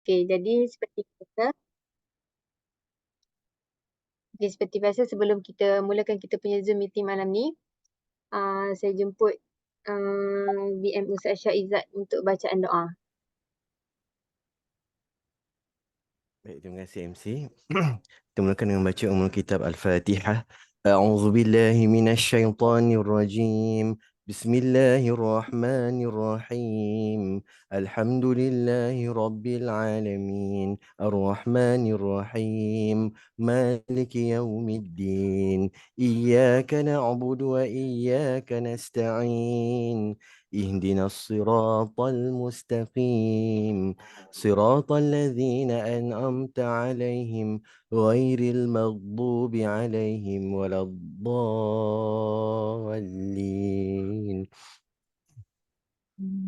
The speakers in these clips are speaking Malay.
Okey, jadi seperti biasa sebelum kita mulakan kita punya Zoom meeting malam ni, saya jemput BM Ustaz Syahizat untuk bacaan doa. Baik, terima kasih MC. Kita mulakan dengan baca Ummul Kitab Al-Fatihah. A'udzu billahi minasyaitonir rajim. Bismillahirrahmanirrahim. Alhamdulillahi rabbil alamin. Ar-Rahmanir Rahim. Maliki yaumiddin. Iyyaka na'budu wa iyyaka nasta'in. Ihdinas siratal mustaqim. صراط الذين أنعمت عليهم غير المغضوب عليهم ولا الضالين.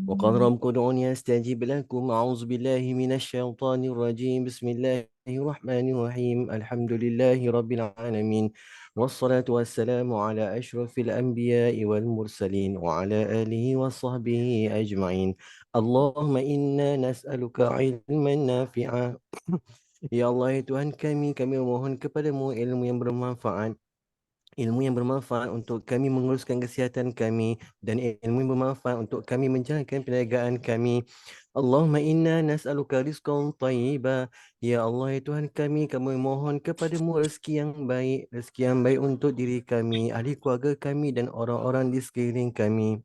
وقال ربكم ادعوني أستجيب لكم. أعوذ بالله من الشيطان الرجيم. بسم الله الرحمن الرحيم. الحمد لله رب العالمين، والصلاة والسلام على أشرف الأنبياء والمرسلين وعلى آله وصحبه أجمعين. اللهم إنا نسألك علما نافعا. Ya Allah, ya Tuhan kami memohon kepadamu ilmu yang bermanfaat. Ilmu yang bermanfaat untuk kami menguruskan kesihatan kami dan ilmu yang bermanfaat untuk kami menjalankan perniagaan kami. Allahumma inna nas'aluka rizqan tayyiba. Ya Allah, ya Tuhan kami mohon kepadamu rezeki yang baik untuk diri kami, ahli keluarga kami dan orang-orang di sekeliling kami.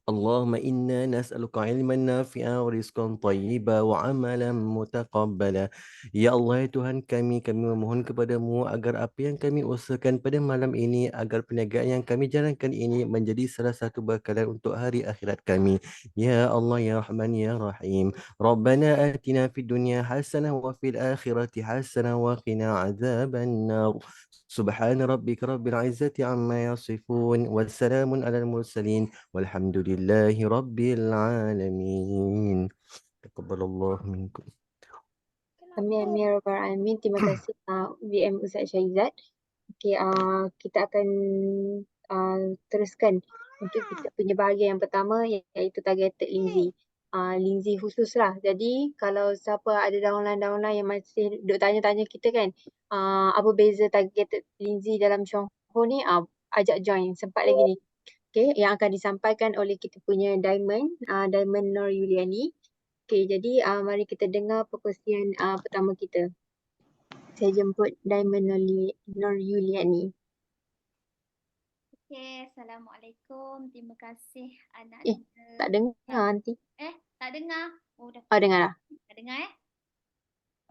اللهم إنا نسألك علما نافعا ورزقا طيبا وعملا متقبلا. Ya Allah, ya Tuhan kami memohon kepadamu agar apa yang kami usahakan pada malam ini, agar perniagaan yang kami jalankan ini menjadi salah satu bekalan untuk hari akhirat kami. Ya Allah, ya Rahman, ya Rahim. Rabbana atina fid dunya hasanah wa fil akhirati hasanah wa qina azaban nar. سبحان ربك رب العزة عما يصفون والسلام على المرسلين والحمد لله رب العالمين. تقبل الله منكم. Amin, ya Rabbal Alamin. Terima kasih BM Ustaz Syahizat. Okey, kita akan teruskan untuk kita punya bahagian yang pertama, iaitu targeted Lindsay. Lindsay khusus lah. Jadi kalau siapa ada downline yang masih duk tanya-tanya kita kan, apa beza targeted Lindsay dalam Syongho ni, ajak join sempat lagi ni. Okey, yang akan disampaikan oleh kita punya Diamond Nur Yuliani. Okey, jadi mari kita dengar perkongsian pertama kita. Saya jemput Diamond Nur Yuliani. Okay, Assalamualaikum. Terima kasih anak Tak dengar nanti. Tak dengar? Oh, dah. Dengar dah. Dah dengar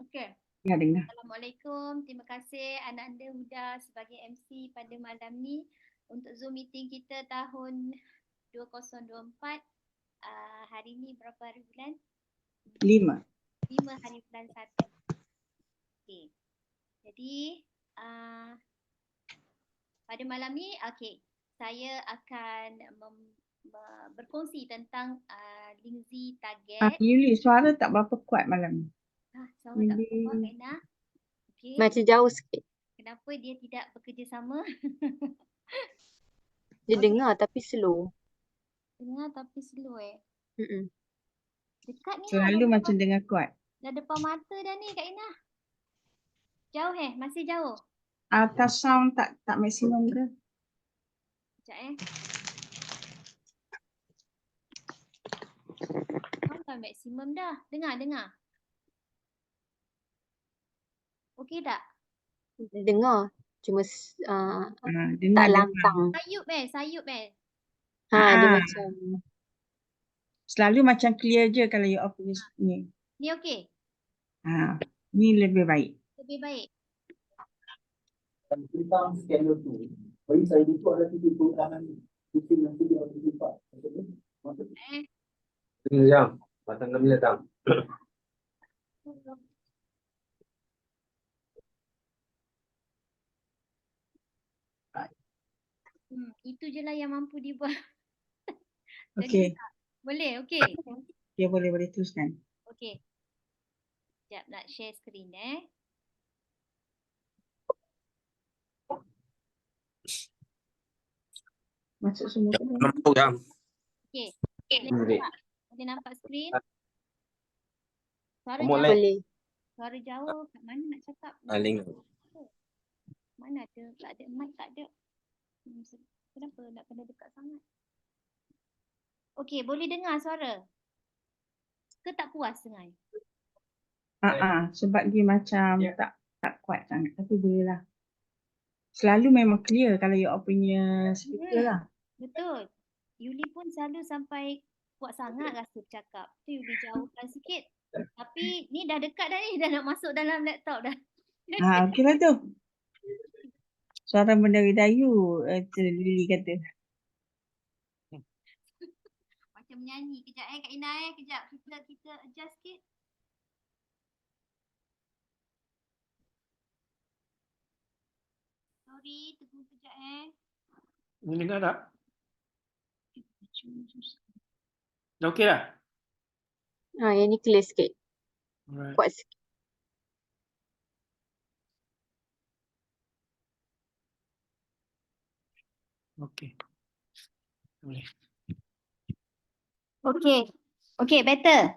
Okey. Ya, dengar. Assalamualaikum. Terima kasih anak anda Huda sebagai MC pada malam ni untuk Zoom meeting kita tahun 2024. Hari ni berapa hari bulan? 5. 5 hari bulan 1. Okey. Jadi pada malam ni saya akan berkongsi tentang Lindsay target. Yuli, suara tak berapa kuat malam ni. Suara tak berapa kuat, Kaina. Okay. Macam jauh sikit. Kenapa dia tidak bekerjasama? Dia dengar tapi slow. Dengar tapi slow Dekat ni selalu macam dengar kuat. Dah depan mata dah ni Kak Ina. Jauh masih jauh. Ultrasound tak maksimum ke? Sekejap Dah maksimum dah. Dengar. Okey tak? Dengar. Cuma dengar, tak lantang. Sayup Dia macam selalu macam clear je kalau you off ni. Ni okey? Ni lebih baik. Lebih baik. Tentang scanner tu, bagi saya itu ada 3 perubahan yang tidak harus dibuat. Jam, matang 6 datang. Itu je lah yang mampu dibuat. Okey. Boleh, okey. Ya, boleh teruskan. Okey. Sekejap nak share screen Masuk semua ke? Nampak kan? Okey. Boleh nampak skrin? Suara Kamu jauh, like Boleh. suara jauh. Kat mana nak cakap? link. Mana ada? Tak ada mic, tak ada. Kenapa nak kena dekat sangat? Okey, boleh dengar suara? Ke tak puas dengar? Sebab dia macam tak kuat sangat, tapi boleh lah. Selalu memang clear kalau you all punya speaker lah. Betul. Yuli pun selalu sampai kuat sangat rasa bercakap. Tu Yuli jauhkan sikit. Tapi ni dah dekat dah ni, dah nak masuk dalam laptop dah. Okey lah tu. Suara Mendari Dayu, Lily kata. Macam menyanyi. Kejap Kak Ina kejap. Kita adjust sikit. Sorry, tunggu kejap Ni dengar tak? Dah okey dah? Yang ni clear sikit. Alright. Kuat sikit. Okey. Boleh. Okey. Okey, better.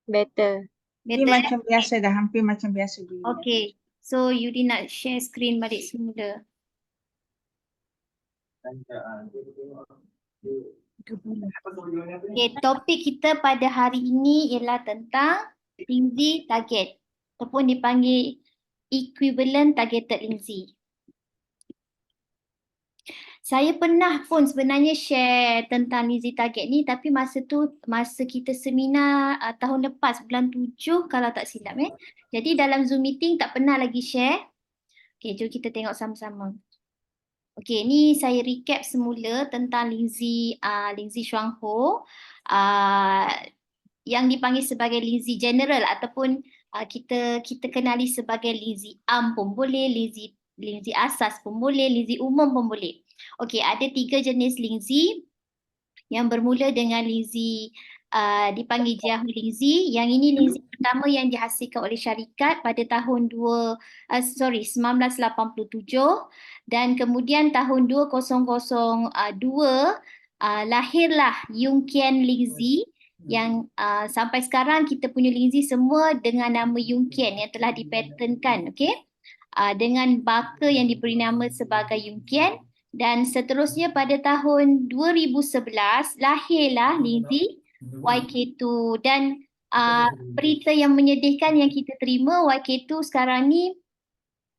Better. Dia Better. macam biasa dah, hampir macam biasa bunyi. Okey. So Yuli nak share screen balik semula. Okay, topik kita pada hari ini ialah tentang Lindsay target ataupun dipanggil equivalent targeted Lindsay. Saya pernah pun sebenarnya share tentang Lindsay target ni, tapi masa kita seminar tahun lepas bulan 7 kalau tak silap Jadi dalam Zoom meeting tak pernah lagi share. Okay, jom kita tengok sama-sama. Okay, ni saya recap semula tentang Lindsay Xuang Ho yang dipanggil sebagai Lindsay General ataupun kita kenali sebagai Lindsay Am pun boleh, Lindsay Asas pun boleh, Lindsay Umum pun boleh. Okey, ada 3 jenis Lindsay yang bermula dengan Lindsay dipanggil Jiahu Lindsay. Yang ini Lindsay pertama yang dihasilkan oleh syarikat pada tahun 1987 dan kemudian tahun 2002 lahirlah Yungqian Lindsay yang sampai sekarang kita punya Lindsay semua dengan nama Yungqian yang telah dipatenkan, okey? Dengan baka yang diberi nama sebagai Yungqian. Dan seterusnya pada tahun 2011 lahirlah Lindsay YK2 dan berita yang menyedihkan yang kita terima, YK2 sekarang ni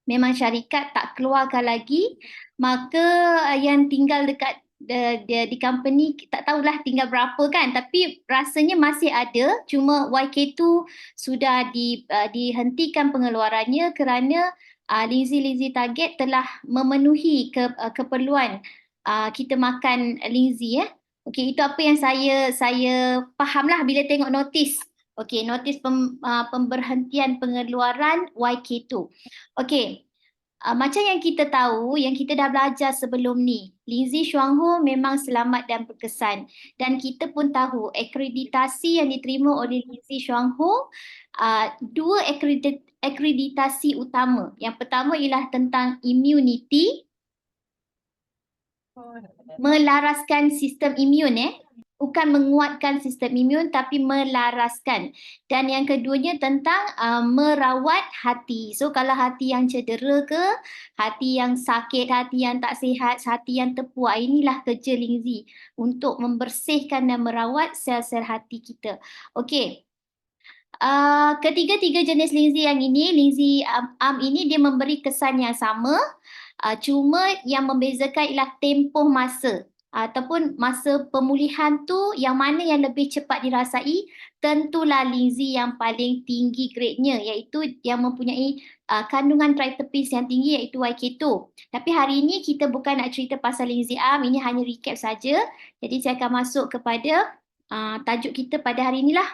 memang syarikat tak keluarkan lagi, maka yang tinggal dekat di company tak tahulah tinggal berapa kan, tapi rasanya masih ada, cuma YK2 sudah dihentikan pengeluarannya kerana Lindsay target telah memenuhi keperluan kita makan Lindsay Okey, itu apa yang saya fahamlah bila tengok notis. Okey, notis pemberhentian pengeluaran YK2. Okey. Macam yang kita tahu, yang kita dah belajar sebelum ni, Lindsay Xuang Ho memang selamat dan berkesan. Dan kita pun tahu akreditasi yang diterima oleh Lindsay Xuang Ho, 2 akreditasi utama. Yang pertama ialah tentang immunity, melaraskan sistem imun bukan menguatkan sistem imun tapi melaraskan. Dan yang keduanya tentang merawat hati. So kalau hati yang cedera ke, hati yang sakit, hati yang tak sihat, hati yang terpuak, inilah kerja Lindsay untuk membersihkan dan merawat sel-sel hati kita. Okey. Ketiga-tiga jenis Lindsay yang ini, Lindsay Am ini dia memberi kesan yang sama. Cuma yang membezakan ialah tempoh masa ataupun masa pemulihan tu yang mana yang lebih cepat dirasai, tentulah Lindsay yang paling tinggi grade-nya, iaitu yang mempunyai kandungan tritepis yang tinggi, iaitu YK2. Tapi hari ini kita bukan nak cerita pasal Lindsay Am, ini hanya recap saja. Jadi saya akan masuk kepada tajuk kita pada hari inilah.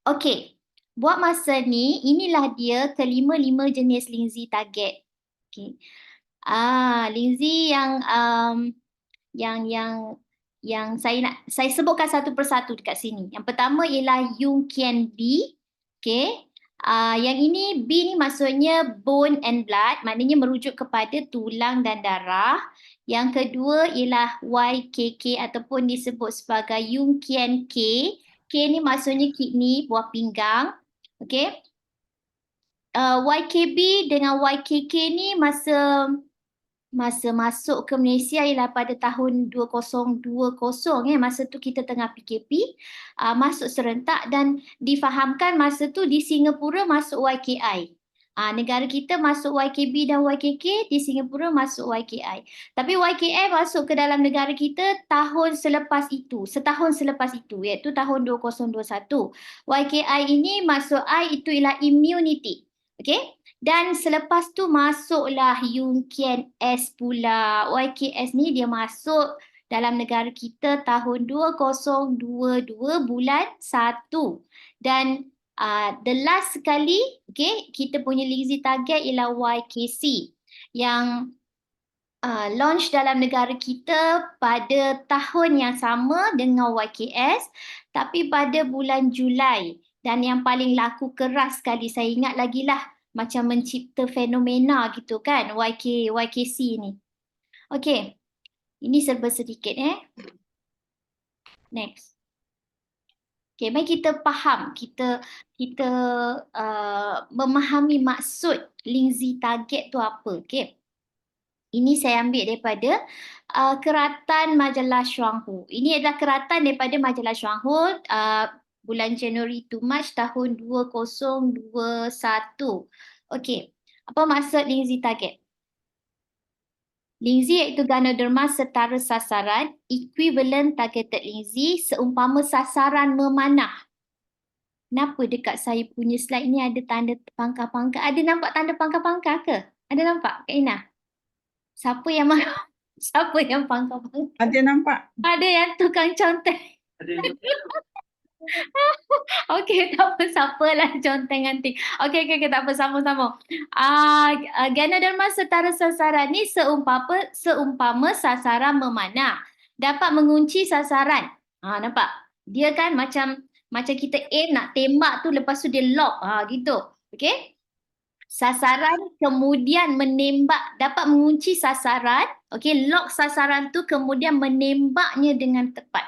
Okey, buat masa ni, inilah dia kelima-lima jenis Lindsay target. Okay. Lindsay yang saya sebutkan satu persatu dekat sini. Yang pertama ialah Yungqian B. Okay. Yang ini B ni maksudnya bone and blood, maknanya merujuk kepada tulang dan darah. Yang kedua ialah YKK ataupun disebut sebagai Yungqian K. K ni maksudnya kidney, buah pinggang. Okay. YKB dengan YKK ni masa masuk ke Malaysia ialah pada tahun 2020 masa tu kita tengah PKP, masuk serentak dan difahamkan masa tu di Singapura masuk YKI. Negara kita masuk YKB dan YKK, di Singapura masuk YKI. Tapi YKI masuk ke dalam negara kita setahun selepas itu iaitu tahun 2021. YKI ini maksud I itu ialah immunity. Okay? Dan selepas tu masuklah Yunkian S pula. YKS ni dia masuk dalam negara kita tahun 2022 bulan 1. Dan the last sekali, okay, kita punya Lingzi target ialah YKC yang launch dalam negara kita pada tahun yang sama dengan YKS tapi pada bulan Julai. Dan yang paling laku keras sekali, saya ingat lagi lah, macam mencipta fenomena gitu kan, YKC ni. Okay, ini serba sedikit Next. Okay, mari kita faham, kita memahami maksud Lingzi target tu apa. Okay. Ini saya ambil daripada Keratan Majalah Xuanhu. Ini adalah keratan daripada Majalah Xuanhu bulan Januari to Mac tahun 2021. Okey, apa maksud Lingzi target? Lingzi iaitu ganoderma setara sasaran, equivalent targeted Lingzi seumpama sasaran memanah. Kenapa dekat saya punya slide ni ada tanda pangkah-pangkah? Ada nampak tanda pangkah-pangkah ke? Ada nampak, Kak Ina? Siapa yang pangkah-pangkah? Ada nampak? Ada yang tukang contek. Okey, tak apa, siapalah conteng nanti. Okey, tak apa, sama-sama. Ganoderma setara sasaran ni seumpama sasaran memanah. Dapat mengunci sasaran. Nampak? Dia kan macam kita aim nak tembak tu, lepas tu dia lock. Gitu. Okey? Sasaran kemudian menembak, dapat mengunci sasaran. Okey, lock sasaran tu kemudian menembaknya dengan tepat.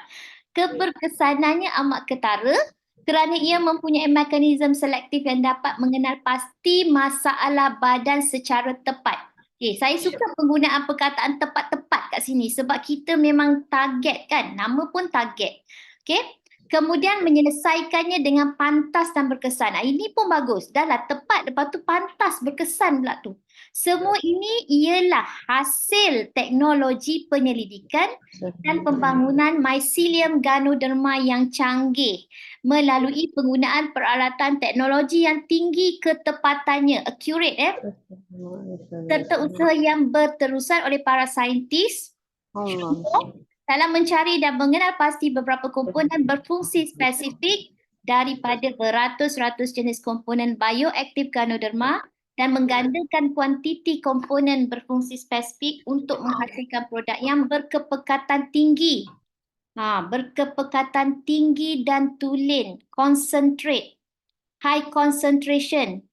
Keberkesanannya amat ketara kerana ia mempunyai mekanisme selektif yang dapat mengenal pasti masalah badan secara tepat. Okay, saya suka penggunaan perkataan tepat-tepat kat sini sebab kita memang target kan, nama pun target. Okay. Kemudian menyelesaikannya dengan pantas dan berkesan. Ini pun bagus. Dah lah tepat, lepas tu pantas, berkesan pula tu. Semua ini ialah hasil teknologi penyelidikan dan pembangunan mycelium ganoderma yang canggih melalui penggunaan peralatan teknologi yang tinggi ketepatannya, accurate serta usaha yang berterusan oleh para saintis dalam mencari dan mengenal pasti beberapa komponen berfungsi spesifik daripada beratus-ratus jenis komponen bioaktif ganoderma dan menggandakan kuantiti komponen berfungsi spesifik untuk menghasilkan produk yang berkepekatan tinggi. Berkepekatan tinggi dan tulen, concentrate, high concentration,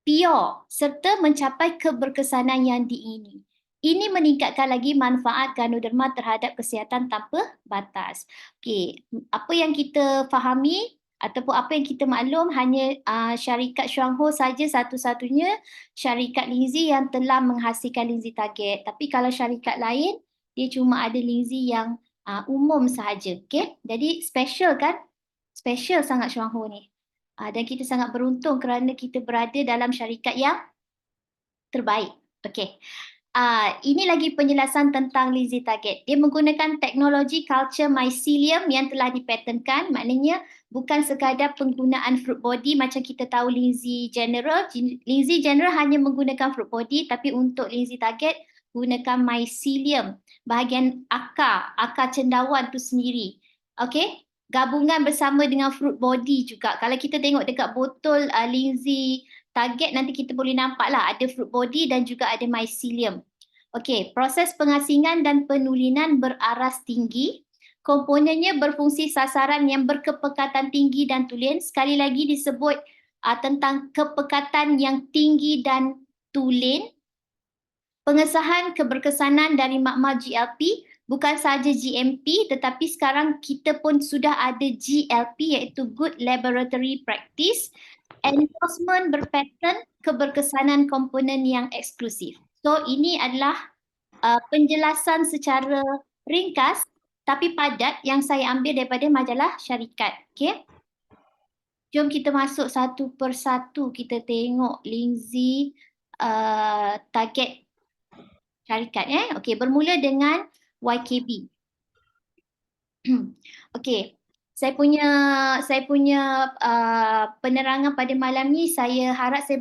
pure serta mencapai keberkesanan yang diingini. Ini meningkatkan lagi manfaat ganoderma terhadap kesihatan tanpa batas. Okey, apa yang kita fahami ataupun apa yang kita maklum hanya syarikat Xuanhu saja satu-satunya syarikat Lingzi yang telah menghasilkan Lingzi target. Tapi kalau syarikat lain, dia cuma ada Lingzi yang umum sahaja. Okey, jadi special kan? Special sangat Xuanhu ni. Dan kita sangat beruntung kerana kita berada dalam syarikat yang terbaik. Okey. Ini lagi penjelasan tentang Lingzi target. Dia menggunakan teknologi culture mycelium yang telah dipatenkan. Maknanya bukan sekadar penggunaan fruit body macam kita tahu Lingzi general. Lingzi general hanya menggunakan fruit body, tapi untuk Lingzi target gunakan mycelium, bahagian akar cendawan tu sendiri. Okey? Gabungan bersama dengan fruit body juga. Kalau kita tengok dekat botol Lingzi target, nanti kita boleh nampak lah ada fruit body dan juga ada mycelium. Okey, proses pengasingan dan penulinan beraras tinggi. Komponennya berfungsi sasaran yang berkepekatan tinggi dan tulen. Sekali lagi disebut tentang kepekatan yang tinggi dan tulen. Pengesahan keberkesanan dari makmal GLP bukan sahaja GMP tetapi sekarang kita pun sudah ada GLP iaitu Good Laboratory Practice, endorsement berpaten, keberkesanan komponen yang eksklusif. So ini adalah penjelasan secara ringkas tapi padat yang saya ambil daripada majalah syarikat. Okay? Jom kita masuk satu persatu, kita tengok Lindsay target syarikat. Okey, bermula dengan YKB. Okey, saya punya penerangan pada malam ni, saya harap saya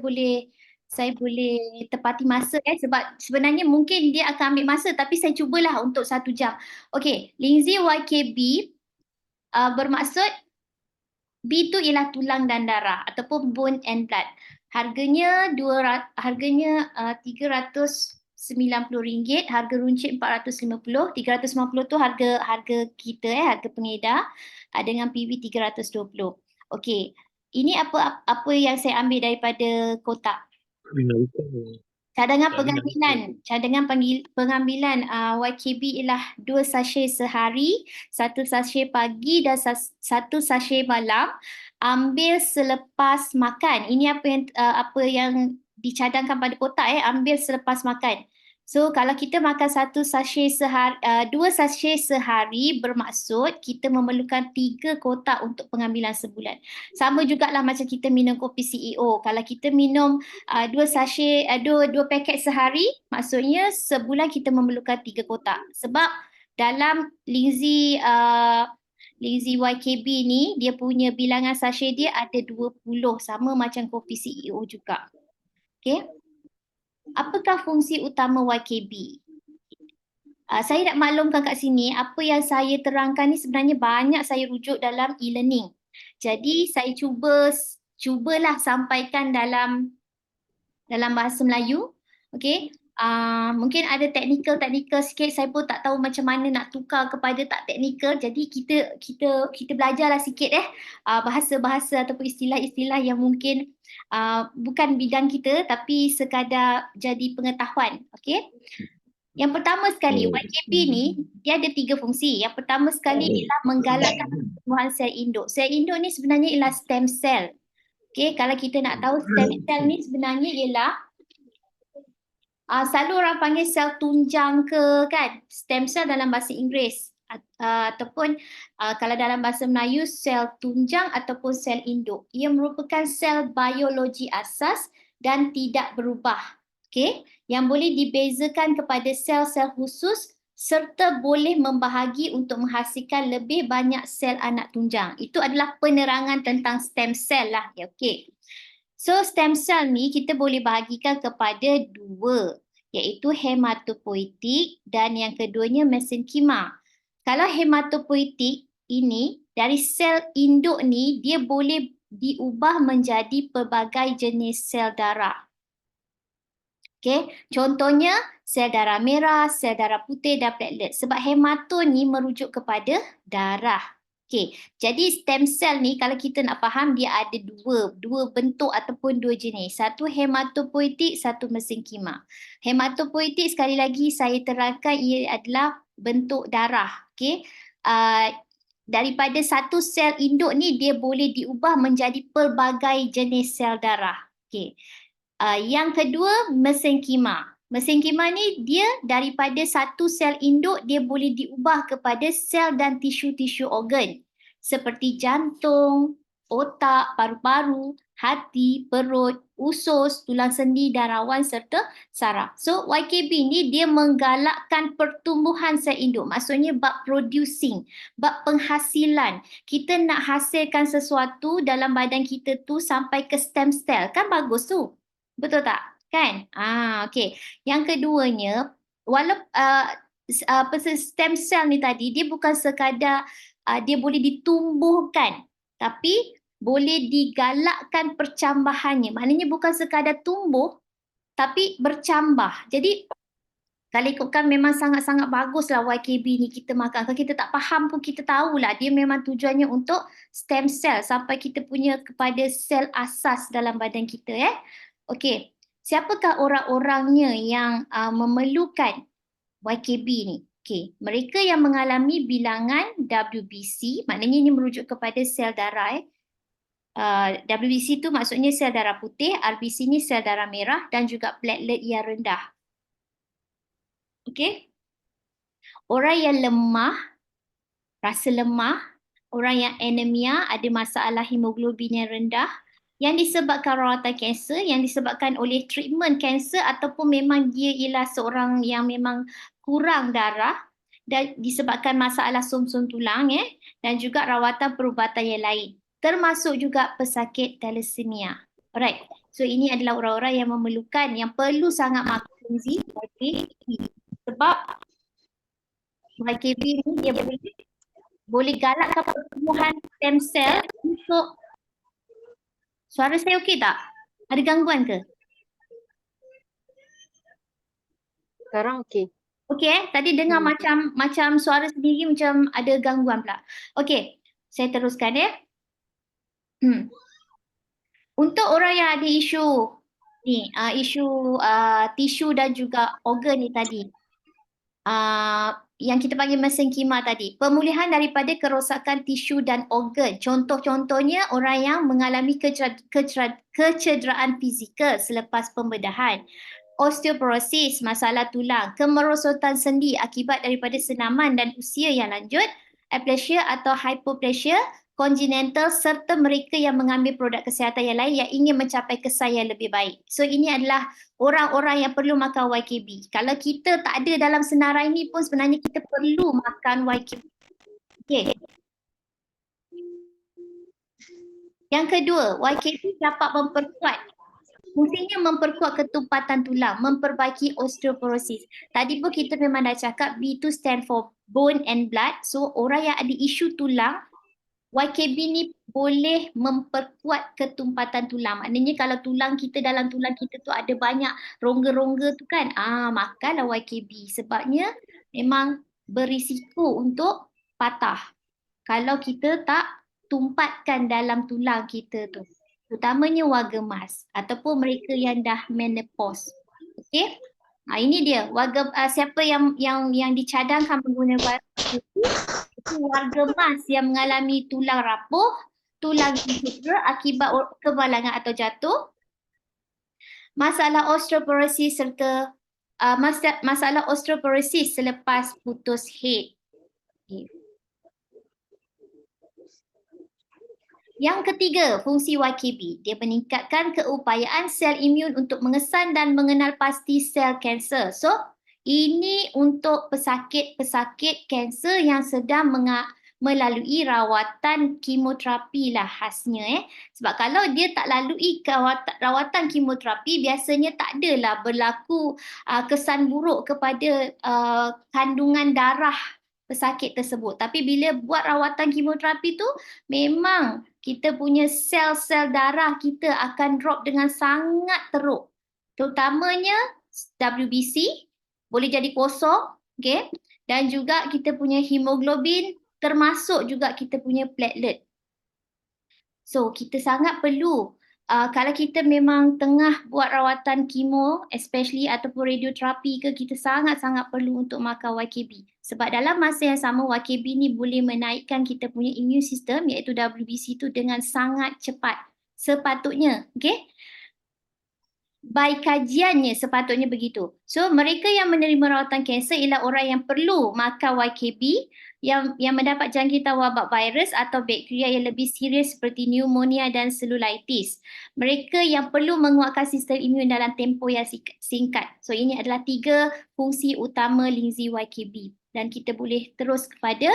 boleh tepati masa sebab sebenarnya mungkin dia akan ambil masa tapi saya cubalah untuk 1 jam. Okey, Lindsay YKB bermaksud B tu ialah tulang dan darah ataupun bone and blood. Harganya RM390, harga runcit RM450, RM350 tu harga kita harga pengedar dengan PV RM320. Okey. Ini apa yang saya ambil daripada kotak. Cadangan pengambilan YKB ialah 2 sachet sehari, 1 sachet pagi dan 1 sachet malam. Ambil selepas makan. Ini apa yang dicadangkan pada kotak ambil selepas makan. So kalau kita makan 2 sachet sehari bermaksud kita memerlukan 3 kotak untuk pengambilan sebulan. Sama jugalah macam kita minum kopi CEO. Kalau kita minum 2 paket sehari, maksudnya sebulan kita memerlukan 3 kotak. Sebab dalam Lindsay YKB ni, dia punya bilangan sachet dia ada 20, sama macam kopi CEO juga. Okay. Apakah fungsi utama YKB? Saya nak maklumkan kat sini, apa yang saya terangkan ni sebenarnya banyak saya rujuk dalam e-learning. Jadi saya cubalah sampaikan dalam bahasa Melayu. Okey. Mungkin ada teknikal sikit, saya pun tak tahu macam mana nak tukar kepada tak teknikal. Jadi kita belajarlah sikit bahasa-bahasa ataupun istilah-istilah yang mungkin bukan bidang kita tapi sekadar jadi pengetahuan. Okey. Yang pertama sekali, YKB ni dia ada 3 fungsi. Yang pertama sekali ialah menggalakkan pertumbuhan sel induk. Sel induk ni sebenarnya ialah stem cell. Okey, kalau kita nak tahu stem cell ni sebenarnya ialah selalu orang panggil sel tunjang kan, stem cell dalam bahasa Inggeris ataupun kalau dalam bahasa Melayu sel tunjang ataupun sel induk. Ia merupakan sel biologi asas dan tidak berubah. Okey, yang boleh dibezakan kepada sel-sel khusus serta boleh membahagi untuk menghasilkan lebih banyak sel anak tunjang. Itu adalah penerangan tentang stem cell lah. Okey. So stem cell ni kita boleh bahagikan kepada 2, iaitu hematopoietik dan yang keduanya mesenkima. Kalau hematopoietik ini dari sel induk ni dia boleh diubah menjadi pelbagai jenis sel darah. Okey, contohnya sel darah merah, sel darah putih dan platelet. Sebab hemato ni merujuk kepada darah. Okey, jadi stem cell ni kalau kita nak faham dia ada dua bentuk ataupun 2 jenis. Satu hematopoietik, satu mesenkima. Hematopoietik sekali lagi saya terangkan ia adalah bentuk darah. Okey. Daripada satu sel induk ni dia boleh diubah menjadi pelbagai jenis sel darah. Okey. Yang kedua, mesenkima. Mesenkima ni dia daripada satu sel induk dia boleh diubah kepada sel dan tisu-tisu organ seperti jantung, otak, paru-paru, hati, perut, usus, tulang sendi dan rawan serta saraf. So YKB ni dia menggalakkan pertumbuhan sel induk. Maksudnya bab producing, bab penghasilan. Kita nak hasilkan sesuatu dalam badan kita tu sampai ke stem cell. Kan bagus tu. Betul tak? Kan? Okey. Yang keduanya, stem cell ni tadi dia bukan sekadar dia boleh ditumbuhkan tapi boleh digalakkan percambahannya. Maknanya bukan sekadar tumbuh tapi bercambah. Jadi kalau ikutkan memang sangat-sangat baguslah YKB ni kita makan. Kalau kita tak faham pun kita tahulah dia memang tujuannya untuk stem cell sampai kita punya kepada sel asas dalam badan kita. Okey, siapakah orang-orangnya yang memerlukan YKB ni? Okey, mereka yang mengalami bilangan WBC, maknanya ini merujuk kepada sel darah. WBC itu maksudnya sel darah putih, RBC ni sel darah merah dan juga platelet yang rendah. Okey. Orang yang lemah, rasa lemah, orang yang anemia, ada masalah hemoglobin yang rendah, yang disebabkan rawatan kanser, yang disebabkan oleh treatment kanser ataupun memang dia ialah seorang yang memang kurang darah dan disebabkan masalah sum-sum tulang dan juga rawatan perubatan yang lain. Termasuk juga pesakit thalassemia. Alright. So ini adalah orang-orang yang memerlukan, yang perlu sangat makan gizi sebab YKB ni dia boleh galakkan pertumbuhan stem cell untuk. Suara saya okey tak? Ada gangguan ke? Sekarang okey. Okey tadi dengar macam suara sendiri macam ada gangguan pula. Okey, saya teruskan Untuk orang yang ada isu ni, isu tisu dan juga organ ni tadi. Yang kita panggil mesenkima tadi, pemulihan daripada kerosakan tisu dan organ. Contoh-contohnya orang yang mengalami kecederaan fizikal selepas pembedahan, osteoporosis, masalah tulang, kemerosotan sendi akibat daripada senaman dan usia yang lanjut, aplasia atau hypoplasia, congenital serta mereka yang mengambil produk kesihatan yang lain yang ingin mencapai kesan yang lebih baik. So ini adalah orang-orang yang perlu makan YKB. Kalau kita tak ada dalam senarai ini pun sebenarnya kita perlu makan YKB. Okey. Yang kedua, YKB dapat memperkuat. Fungsinya memperkuat ketumpatan tulang, memperbaiki osteoporosis. Tadi pun kita memang dah cakap B2 stand for bone and blood. So orang yang ada isu tulang, YKB ni boleh memperkuat ketumpatan tulang. Maknanya kalau dalam tulang kita tu ada banyak rongga-rongga tu kan, makanlah YKB. Sebabnya memang berisiko untuk patah kalau kita tak tumpatkan dalam tulang kita tu. Terutamanya warga emas ataupun mereka yang dah menopause. Okey? Ini dia siapa yang dicadangkan menggunakan itu warga emas yang mengalami tulang rapuh, tulang yang cedera akibat kemalangan atau jatuh, masalah osteoporosis serta masalah osteoporosis selepas putus head. Yang ketiga, fungsi YKB. Dia meningkatkan keupayaan sel imun untuk mengesan dan mengenal pasti sel kanser. So, ini untuk pesakit-pesakit kanser yang sedang melalui rawatan kemoterapi lah khasnya. Sebab kalau dia tak lalui rawatan kemoterapi, biasanya tak adalah berlaku kesan buruk kepada kandungan darah pesakit tersebut. Tapi bila buat rawatan kemoterapi tu, memang kita punya sel-sel darah kita akan drop dengan sangat teruk. Terutamanya WBC, boleh jadi kosong, okay? Dan juga kita punya hemoglobin, termasuk juga kita punya platelet. So, kita sangat perlu, kalau kita memang tengah buat rawatan kemo, especially ataupun radioterapi ke, kita sangat-sangat perlu untuk makan YKB. Sebab dalam masa yang sama, YKB ni boleh menaikkan kita punya immune system, iaitu WBC tu dengan sangat cepat. Sepatutnya, okay? By kajiannya sepatutnya begitu. So mereka yang menerima rawatan kanser ialah orang yang perlu makan YKB yang mendapat jangkitan wabak virus atau bakteria yang lebih serius seperti pneumonia dan selulitis. Mereka yang perlu menguatkan sistem imun dalam tempoh yang singkat. So ini adalah 3 fungsi utama linzi YKB. Dan kita boleh terus kepada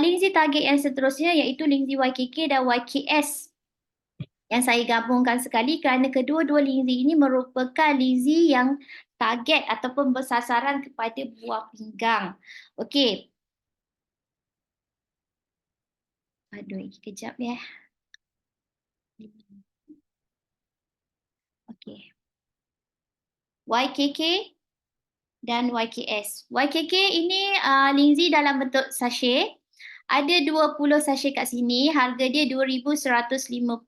linzi target yang seterusnya iaitu linzi YKK dan YKS. Yang saya gabungkan sekali kerana kedua-dua linzi ini merupakan linzi yang target ataupun bersasaran kepada buah pinggang. Okey. Aduh, kejap ya. Okey. YKK dan YKS. YKK ini linzi dalam bentuk sachet. Ada 20 sachet kat sini, harga dia RM2,150.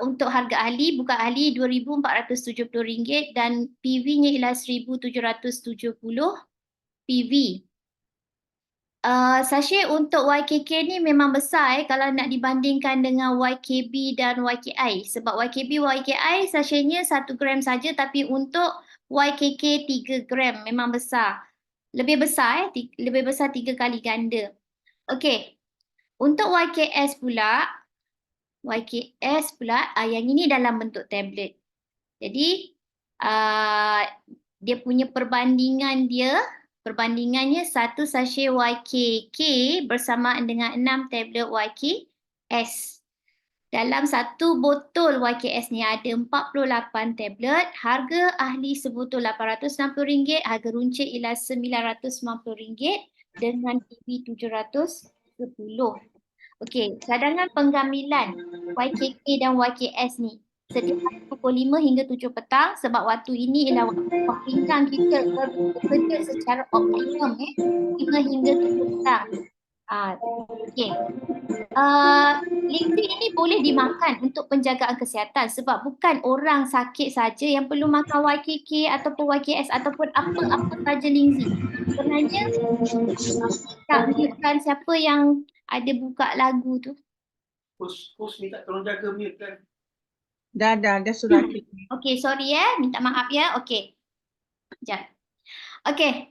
Untuk harga ahli, bukan ahli RM2,470 dan PV-nya ialah RM1,770. HPV. Sachet untuk YKK ni memang besar kalau nak dibandingkan dengan YKB dan YKI. Sebab YKB, YKI sachetnya 1 gram saja, tapi untuk YKK 3 gram memang besar. Lebih besar lebih besar 3 kali ganda. Okey. Untuk YKS pula, yang ini dalam bentuk tablet. Jadi dia punya perbandingannya 1 sachet YKK bersamaan dengan 6 tablet YKS. Dalam 1 botol YKS ni ada 48 tablet, harga ahli sebotol RM860, harga runcit ialah RM990 dengan PB 710. Okey, cadangan penggamilan YKK dan YKS ni sediakan pukul 5 hingga 7 petang sebab waktu ini ialah waktu pinggang kita bekerja secara optimum 5 hingga 7 petang. Okey. Linzi ini boleh dimakan untuk penjagaan kesihatan sebab bukan orang sakit saja yang perlu makan YKK ataupun YKS ataupun apa-apa saja linzi. Sebenarnya tak mute-kan siapa yang ada buka lagu tu. Host minta tolong jaga mute kan. Dah suruh aktif. Okey, sorry minta maaf ya. Okey. Sekejap. Okey.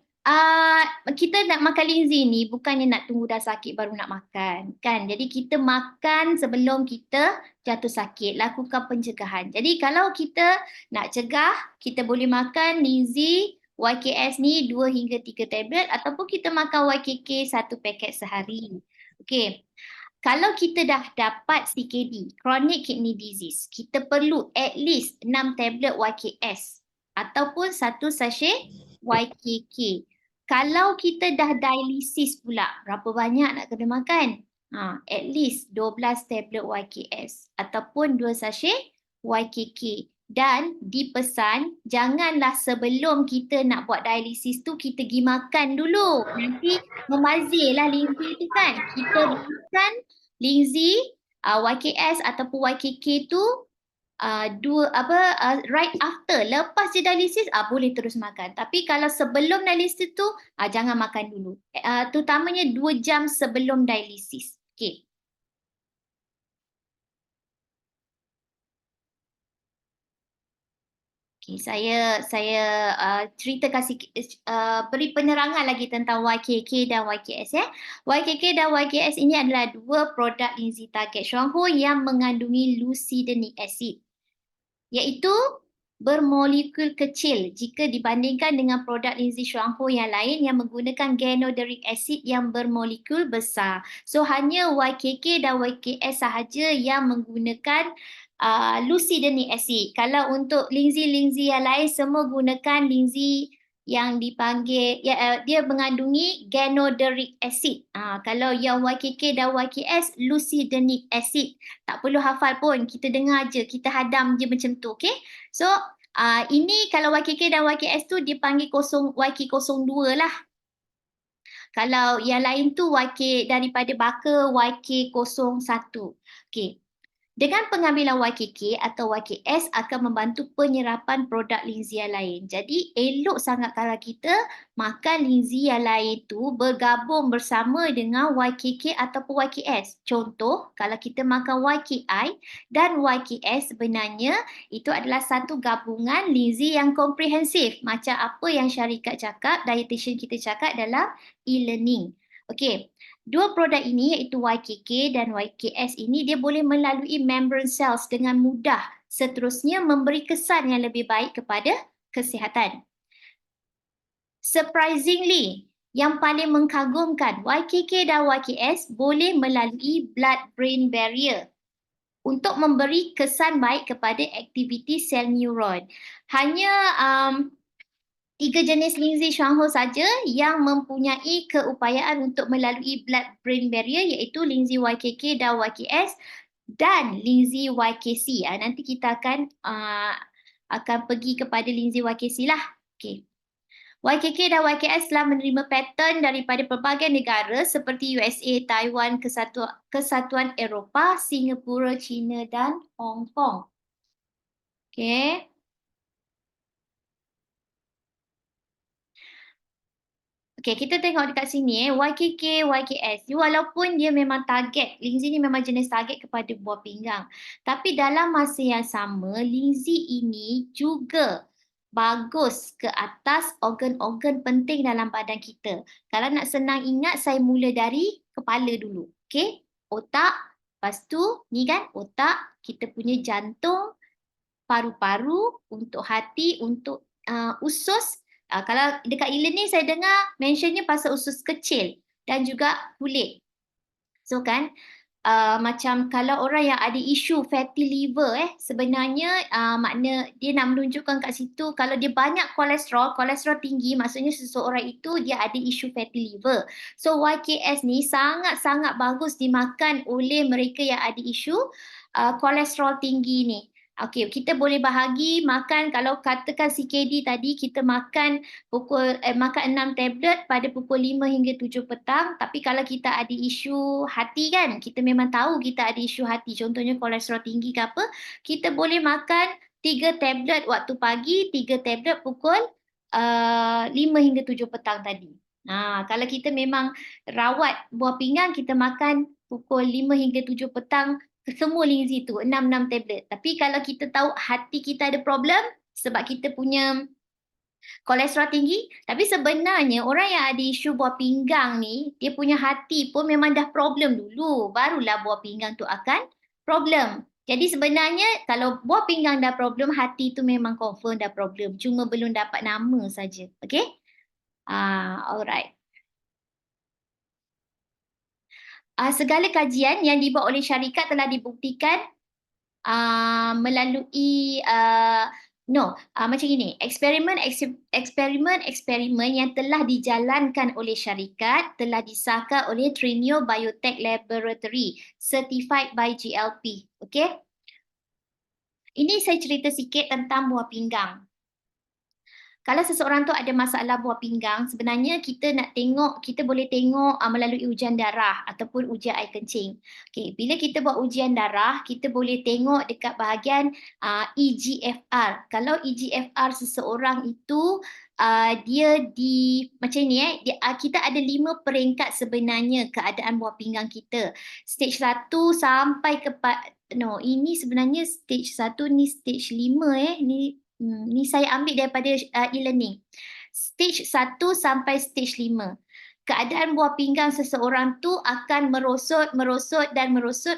Kita nak makan linzi ni bukannya nak tunggu dah sakit baru nak makan, kan? Jadi kita makan sebelum kita jatuh sakit, lakukan pencegahan. Jadi kalau kita nak cegah, kita boleh makan linzi YKS ni 2 hingga 3 tablet ataupun kita makan YKK 1 paket sehari. Okey. Kalau kita dah dapat CKD, chronic kidney disease, kita perlu at least 6 tablet YKS ataupun 1 sachet YKK. Kalau kita dah dialisis pula, berapa banyak nak kena makan? At least 12 tablet YKS ataupun 2 sachet YKK. Dan dipesan, janganlah sebelum kita nak buat dialisis tu kita pergi makan dulu. Nanti memazirlah linzi tu kan. Kita makan linzi YKS ataupun YKK tu right after, lepas je dialisis boleh terus makan. Tapi kalau sebelum dialisis tu jangan makan dulu. Terutamanya 2 jam sebelum dialisis. Okey. Okay, saya beri penerangan lagi tentang YKK dan YKS YKK dan YKS ini adalah 2 produk linzi target Shuanghu yang mengandungi lucidinic acid, iaitu bermolekul kecil jika dibandingkan dengan produk linzi Shuanghu yang lain yang menggunakan ganoderic acid yang bermolekul besar. So hanya YKK dan YKS sahaja yang menggunakan lucidinic acid. Kalau untuk linzi-linzi yang lain semua gunakan linzi yang dipanggil dia mengandungi ganoderic acid. Kalau yang YKK dan YKS lucidinic acid. Tak perlu hafal pun, kita dengar je, kita hadam je macam tu, okey? So ini kalau YKK dan YKS tu dipanggil YK02 lah. Kalau yang lain tu YK daripada Baka YK01. Okey. Dengan pengambilan YKK atau YKS akan membantu penyerapan produk linzi yang lain. Jadi elok sangat kalau kita makan linzi yang lain tu bergabung bersama dengan YKK ataupun YKS. Contoh, kalau kita makan YKI dan YKS sebenarnya itu adalah satu gabungan linzi yang komprehensif. Macam apa yang syarikat cakap, dietitian kita cakap dalam e-learning. Okey. 2 produk ini iaitu YKK dan YKS ini dia boleh melalui membrane cells dengan mudah, seterusnya memberi kesan yang lebih baik kepada kesihatan. Surprisingly, yang paling mengkagumkan, YKK dan YKS boleh melalui blood-brain barrier untuk memberi kesan baik kepada aktiviti sel neuron. Hanya 3 jenis linzi Shuanghu saja yang mempunyai keupayaan untuk melalui blood-brain barrier iaitu linzi YKK dan YKS dan linzi YKC. Nanti kita akan pergi kepada linzi YKC lah. Okay. YKK dan YKS telah menerima paten daripada pelbagai negara seperti USA, Taiwan, Kesatuan Eropah, Singapura, China dan Hong Kong. Okay. Okay, kita tengok dekat sini YKK, YKS. Walaupun dia memang target, linzi ni memang jenis target kepada buah pinggang. Tapi dalam masa yang sama, linzi ini juga bagus ke atas organ-organ penting dalam badan kita. Kalau nak senang ingat, saya mula dari kepala dulu. Okay, otak, lepas tu ni kan otak, kita punya jantung, paru-paru, untuk hati, untuk usus. Kalau dekat e-learning saya dengar mentionnya pasal usus kecil dan juga kulit. So kan, macam kalau orang yang ada isu fatty liver sebenarnya makna dia nak menunjukkan kat situ kalau dia banyak kolesterol tinggi, maksudnya seseorang itu dia ada isu fatty liver. So YKS ni sangat-sangat bagus dimakan oleh mereka yang ada isu kolesterol tinggi ni. Okey, kita boleh bahagi makan, kalau katakan CKD tadi kita makan makan 6 tablet pada pukul 5 hingga 7 petang, tapi kalau kita ada isu hati kan, kita memang tahu kita ada isu hati, contohnya kolesterol tinggi ke apa, kita boleh makan 3 tablet waktu pagi, 3 tablet pukul 5 hingga 7 petang tadi. Kalau kita memang rawat buah pinggang, kita makan pukul 5 hingga 7 petang semua linzi tu 6 tablet. Tapi kalau kita tahu hati kita ada problem sebab kita punya kolesterol tinggi, tapi sebenarnya orang yang ada isu buah pinggang ni, dia punya hati pun memang dah problem dulu, barulah buah pinggang tu akan problem. Jadi sebenarnya kalau buah pinggang dah problem, hati tu memang confirm dah problem, cuma belum dapat nama saja. Okay? Alright. Segala kajian yang dibuat oleh syarikat telah dibuktikan melalui macam ini, eksperimen yang telah dijalankan oleh syarikat telah disahkan oleh Trineo Biotech Laboratory, certified by GLP. Okay? Ini saya cerita sikit tentang buah pinggang. Kalau seseorang tu ada masalah buah pinggang, sebenarnya kita boleh tengok melalui ujian darah ataupun ujian air kencing. Okay, bila kita buat ujian darah, kita boleh tengok dekat bahagian EGFR. Kalau EGFR seseorang itu dia macam ni kita ada 5 peringkat sebenarnya keadaan buah pinggang kita. Stage 1 sampai ke ini sebenarnya stage 1 ni stage 5 ni saya ambil daripada e-learning. Stage 1 sampai stage 5. Keadaan buah pinggang seseorang tu akan merosot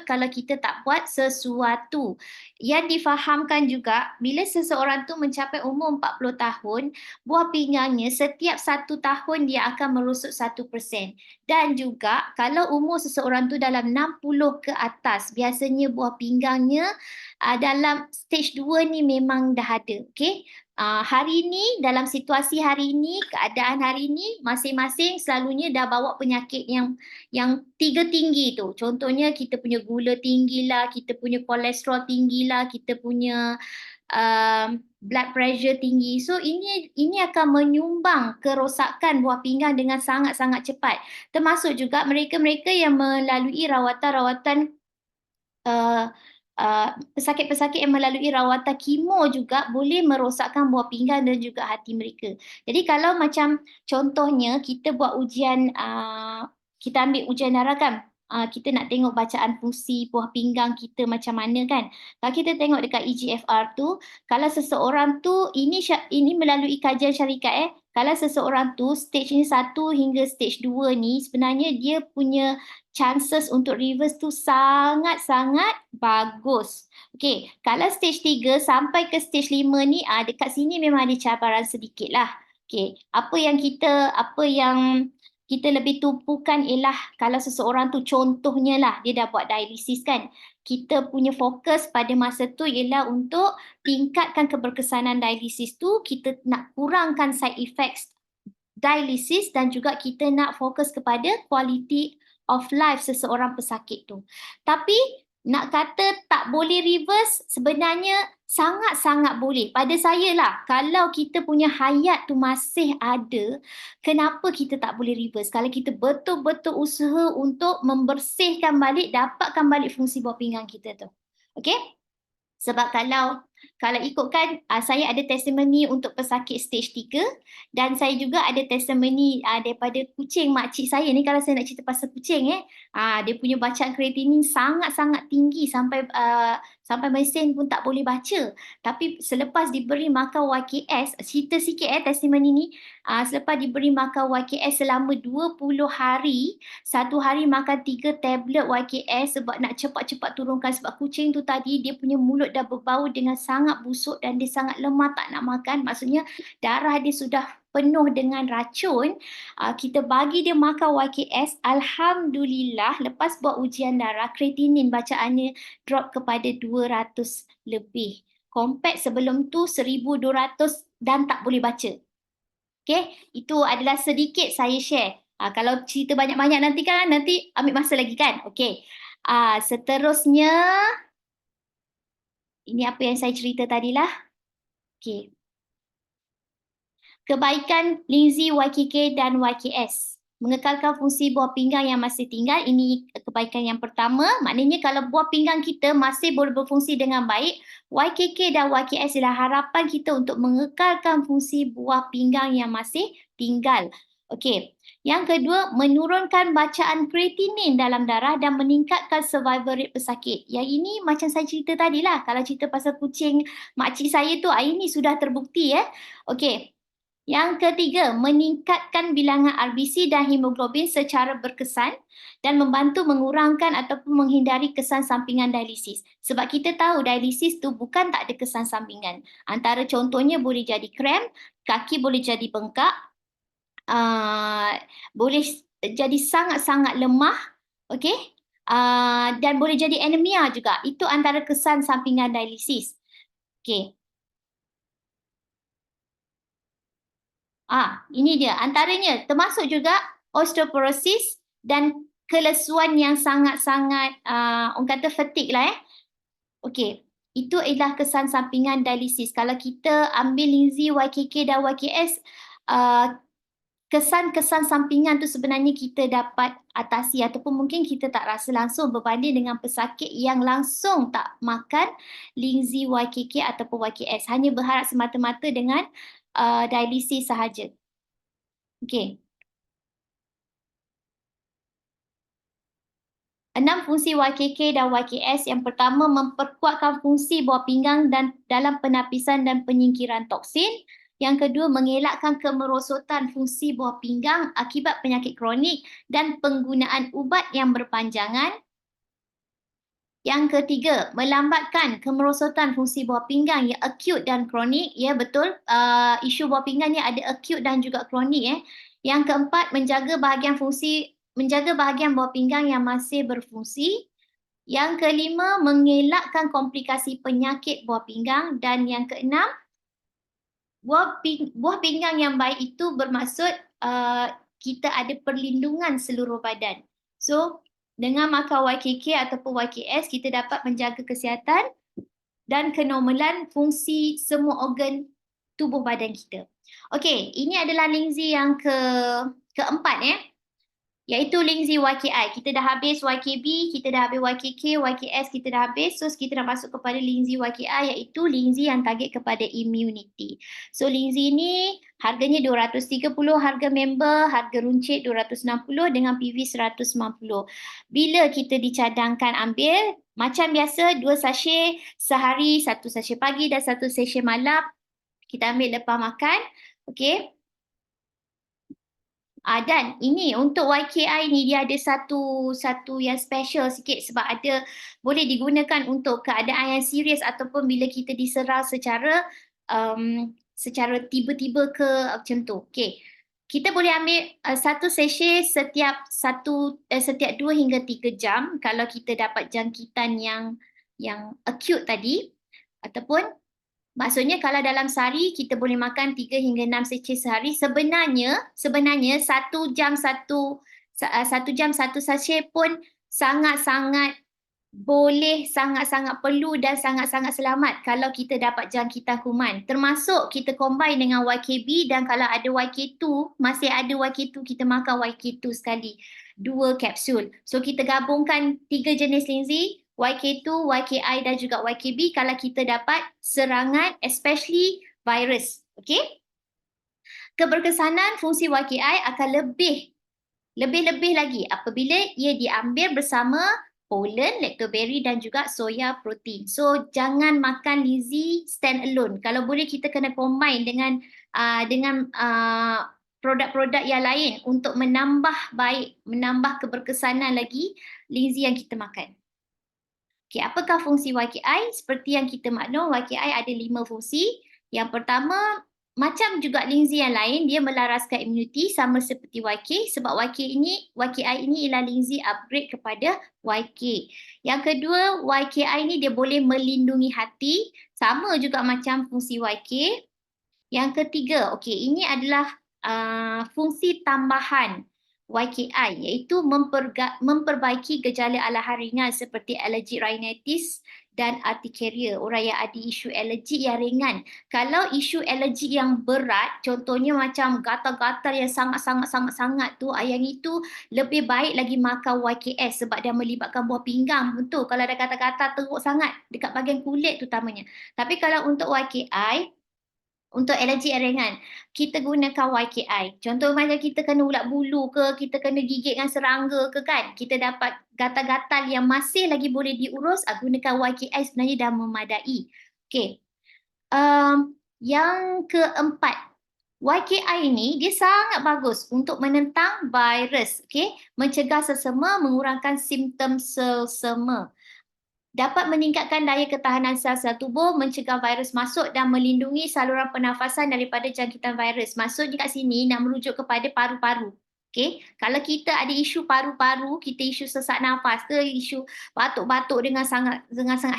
kalau kita tak buat sesuatu. Yang difahamkan juga, bila seseorang tu mencapai umur 40 tahun, buah pinggangnya setiap 1 tahun dia akan merosot 1%. Dan juga kalau umur seseorang tu dalam 60 ke atas, biasanya buah pinggangnya dalam stage 2 ni memang dah ada. Okay? Hari ini, dalam situasi hari ini, keadaan hari ini, masing-masing selalunya dah bawa penyakit yang 3 tinggi tu. Contohnya kita punya gula tinggi lah, kita punya kolesterol tinggi lah, kita punya blood pressure tinggi. So ini akan menyumbang kerosakan buah pinggang dengan sangat-sangat cepat. Termasuk juga mereka-mereka yang melalui rawatan-rawatan pesakit-pesakit yang melalui rawatan kemo juga boleh merosakkan buah pinggang dan juga hati mereka. Jadi kalau macam contohnya kita buat ujian, kita ambil ujian darah kan, kita nak tengok bacaan fungsi buah pinggang kita macam mana kan. Kalau kita tengok dekat EGFR tu, kalau seseorang tu, ini melalui kajian syarikat kalau seseorang tu stage ni 1 hingga stage 2 ni sebenarnya dia punya chances untuk reverse tu sangat-sangat bagus. Okey, kalau stage 3 sampai ke stage 5 ni dekat sini memang ada cabaran sedikit lah. Okey, apa yang kita lebih tumpukan ialah kalau seseorang tu contohnya lah dia dah buat dialisis kan. Kita punya fokus pada masa tu ialah untuk tingkatkan keberkesanan dialisis tu, kita nak kurangkan side effects dialisis dan juga kita nak fokus kepada quality of life seseorang pesakit tu. Tapi nak kata tak boleh reverse, sebenarnya sangat-sangat boleh. Pada saya lah, kalau kita punya hayat tu masih ada, kenapa kita tak boleh reverse? Kalau kita betul-betul usaha untuk membersihkan balik, dapatkan balik fungsi buah pinggang kita tu. Okay? Sebab kalau Kalau ikutkan, saya ada testimoni untuk pesakit stage 3 dan saya juga ada testimoni daripada kucing makcik saya ni. Kalau saya nak cerita pasal kucing dia punya bacaan kreatinin sangat-sangat tinggi sampai mesin pun tak boleh baca. Tapi selepas diberi makan YKS, cerita sikit testimoni ni, selepas diberi makan YKS selama 20 hari, satu hari makan 3 tablet YKS sebab nak cepat-cepat turunkan, sebab kucing tu tadi dia punya mulut dah berbau dengan sangat busuk dan dia sangat lemah, tak nak makan. Maksudnya darah dia sudah penuh dengan racun. Kita bagi dia makan YKS, alhamdulillah lepas buat ujian darah, kreatinin bacaannya drop kepada 200 lebih. Compare sebelum tu 1200 dan tak boleh baca. Okay, itu adalah sedikit saya share. Kalau cerita banyak-banyak nanti ambil masa lagi kan? Okay. Seterusnya, ini apa yang saya cerita tadilah. Okay. Kebaikan Lindsay, YKK dan YKS. Mengekalkan fungsi buah pinggang yang masih tinggal. Ini kebaikan yang pertama. Maknanya kalau buah pinggang kita masih boleh berfungsi dengan baik, YKK dan YKS adalah harapan kita untuk mengekalkan fungsi buah pinggang yang masih tinggal. Okey. Yang kedua, menurunkan bacaan kreatinin dalam darah dan meningkatkan survival rate pesakit. Yang ini macam saya cerita tadilah. Kalau cerita pasal kucing makcik saya tu, ini sudah terbukti Okey. Yang ketiga, meningkatkan bilangan RBC dan hemoglobin secara berkesan dan membantu mengurangkan ataupun menghindari kesan sampingan dialisis. Sebab kita tahu dialisis tu bukan tak ada kesan sampingan. Antara contohnya boleh jadi kram, kaki boleh jadi bengkak, boleh jadi sangat-sangat lemah, okey? Dan boleh jadi anemia juga. Itu antara kesan sampingan dialisis. Okey. Ini dia antaranya, termasuk juga osteoporosis dan kelesuan yang sangat-sangat orang kata fatigue lah Okey, itu adalah kesan sampingan dialisis. Kalau kita ambil Lindsay, YKK dan YKS, kesan-kesan sampingan tu sebenarnya kita dapat atasi ataupun mungkin kita tak rasa langsung berbanding dengan pesakit yang langsung tak makan Lindsay, YKK ataupun YKS. Hanya berharap semata-mata dengan dialisis sahaja. Okey. 6 fungsi YKK dan YKS. Yang pertama, memperkuatkan fungsi buah pinggang dan dalam penapisan dan penyingkiran toksin. Yang kedua, mengelakkan kemerosotan fungsi buah pinggang akibat penyakit kronik dan penggunaan ubat yang berpanjangan. Yang ketiga, melambatkan kemerosotan fungsi buah pinggang yang akut dan kronik. Ya, betul. Isu buah pinggang ni ada akut dan juga kronik. Yang keempat, menjaga bahagian buah pinggang yang masih berfungsi. Yang kelima, mengelakkan komplikasi penyakit buah pinggang. Dan yang keenam, buah pinggang yang baik itu bermaksud kita ada perlindungan seluruh badan. So, dengan makan YKK ataupun YKS, kita dapat menjaga kesihatan dan kenormalan fungsi semua organ tubuh badan kita. Okey, ini adalah Lindsay yang keempat iaitu Lindsay YKI. Kita dah habis YKB, kita dah habis YKK, YKS kita dah habis. So kita dah masuk kepada Lindsay YKI iaitu Lindsay yang target kepada immunity. So Lindsay ni harganya 230, harga member, harga runcit 260 dengan PV 190. Bila kita dicadangkan ambil, macam biasa 2 sachet sehari, 1 sachet pagi dan 1 sachet malam. Kita ambil lepas makan. Okey. Dan ini untuk YKI ni dia ada satu yang special sikit sebab ada boleh digunakan untuk keadaan yang serius ataupun bila kita diserang secara tiba-tiba ke macam tu. Okey. Kita boleh ambil satu sachet setiap 2 hingga 3 jam kalau kita dapat jangkitan yang acute tadi ataupun maksudnya kalau dalam sehari kita boleh makan 3 hingga 6 sachet sehari. Sebenarnya 1 jam satu sachet pun sangat-sangat boleh, sangat-sangat perlu dan sangat-sangat selamat kalau kita dapat jangkitan kuman. Termasuk kita combine dengan YKB dan kalau ada YK2, masih ada YK2 kita makan YK2 sekali. 2 kapsul. So kita gabungkan 3 jenis Lindsay, YK2, YKI dan juga YKB kalau kita dapat serangan especially virus. Okay? Keberkesanan fungsi YKI akan lebih-lebih lagi apabila ia diambil bersama pollen, lactoberry dan juga soya protein. So jangan makan Lizzie stand alone. Kalau boleh kita kena combine dengan produk-produk yang lain untuk menambah keberkesanan lagi Lizzie yang kita makan. Okay, apakah fungsi YKI? Seperti yang kita maklum, YKI ada 5 fungsi. Yang pertama, macam juga Lizzie yang lain, dia melaraskan imuniti sama seperti YK sebab YKI ini ialah Lizzie upgrade kepada YK. Yang kedua, YKI ini dia boleh melindungi hati, sama juga macam fungsi YK. Yang ketiga, okey, ini adalah fungsi tambahan YKI iaitu memperbaiki gejala alahan ringan seperti allergic rhinitis dan urticaria, orang yang ada isu alergi yang ringan. Kalau isu alergi yang berat, contohnya macam gatal-gatal yang sangat-sangat yang itu lebih baik lagi makan YKS sebab dia melibatkan buah pinggang. Betul, kalau ada gatal-gatal teruk sangat dekat bahagian kulit terutamanya. Tapi kalau untuk YKI, untuk alergi yang ringan, kita gunakan YKI. Contoh macam kita kena ulat bulu ke, kita kena gigit dengan serangga ke kan, kita dapat gatal-gatal yang masih lagi boleh diurus, gunakan YKI sebenarnya dah memadai. Okey. Yang keempat, YKI ini dia sangat bagus untuk menentang virus, okey, mencegah selsema, mengurangkan simptom selsema. Dapat meningkatkan daya ketahanan sel-sel tubuh, mencegah virus masuk dan melindungi saluran pernafasan daripada jangkitan virus. Maksudnya kat sini nak merujuk kepada paru-paru. Okay? Kalau kita ada isu paru-paru, kita isu sesak nafas ke, isu batuk-batuk dengan sangat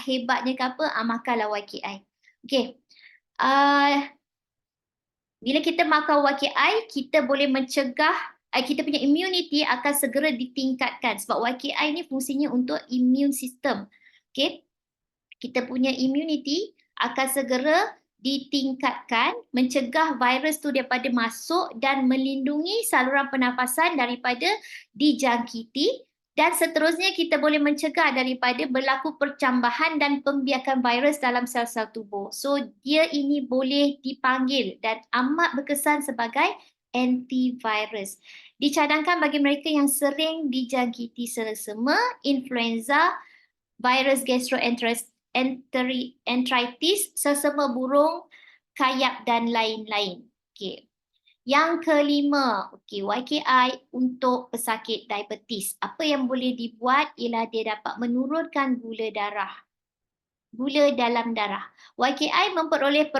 hebatnya ke apa, makanlah YKI. Okay. Bila kita makan YKI, kita boleh mencegah, kita punya immunity akan segera ditingkatkan sebab YKI ni fungsinya untuk immune system. Okay. Kita punya immunity akan segera ditingkatkan, mencegah virus tu daripada masuk dan melindungi saluran pernafasan daripada dijangkiti, dan seterusnya kita boleh mencegah daripada berlaku percambahan dan pembiakan virus dalam sel-sel tubuh. So dia ini boleh dipanggil dan amat berkesan sebagai antivirus. Dicadangkan bagi mereka yang sering dijangkiti selsema, influenza, virus gastroenteritis, selsema burung, kayap dan lain-lain. Okay. Yang kelima, YKI untuk pesakit diabetes. Apa yang boleh dibuat ialah dia dapat menurunkan gula dalam darah. YKI memperoleh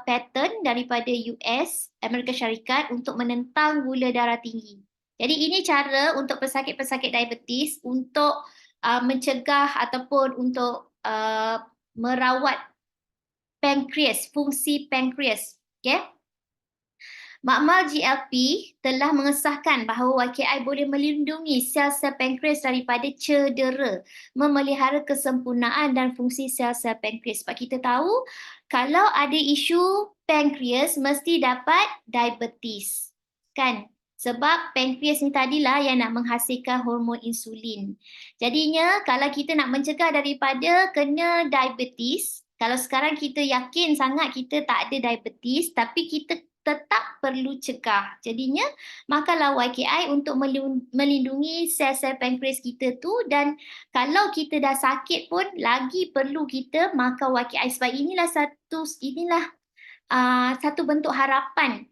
patent daripada US, Amerika Syarikat untuk menentang gula darah tinggi. Jadi ini cara untuk pesakit-pesakit diabetes untuk mencegah ataupun untuk merawat pankreas, fungsi pankreas. Okay? Makmal GLP telah mengesahkan bahawa YKI boleh melindungi sel-sel pankreas daripada cedera, memelihara kesempurnaan dan fungsi sel-sel pankreas. Sebab kita tahu kalau ada isu pankreas mesti dapat diabetes. Kan? Sebab pankreas ni tadilah yang nak menghasilkan hormon insulin. Jadinya kalau kita nak mencegah daripada kena diabetes, kalau sekarang kita yakin sangat kita tak ada diabetes tapi kita tetap perlu cegah. Jadinya makanlah YKI untuk melindungi sel-sel pankreas kita tu, dan kalau kita dah sakit pun lagi perlu kita makan YKI sebab inilah satu bentuk harapan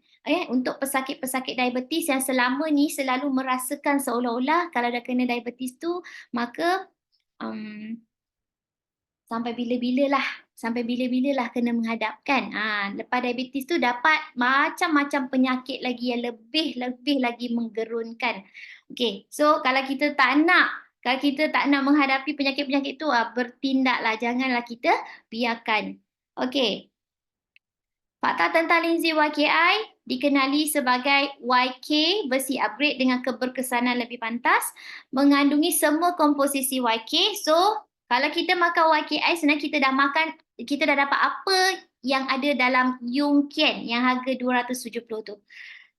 untuk pesakit-pesakit diabetes yang selama ni selalu merasakan seolah-olah kalau dah kena diabetes tu maka sampai bila-bila lah kena menghadapkan. Lepas diabetes tu dapat macam-macam penyakit lagi yang lebih lagi menggerunkan. Okay, so kalau kita tak nak menghadapi penyakit-penyakit tu, bertindaklah, janganlah kita biarkan. Okay. Fakta tentang Linzy YKI dikenali sebagai YK versi upgrade dengan keberkesanan lebih pantas, mengandungi semua komposisi YK. So, kalau kita makan YKI, sebenarnya kita dah dapat apa yang ada dalam Yungkian yang harga 270 tu.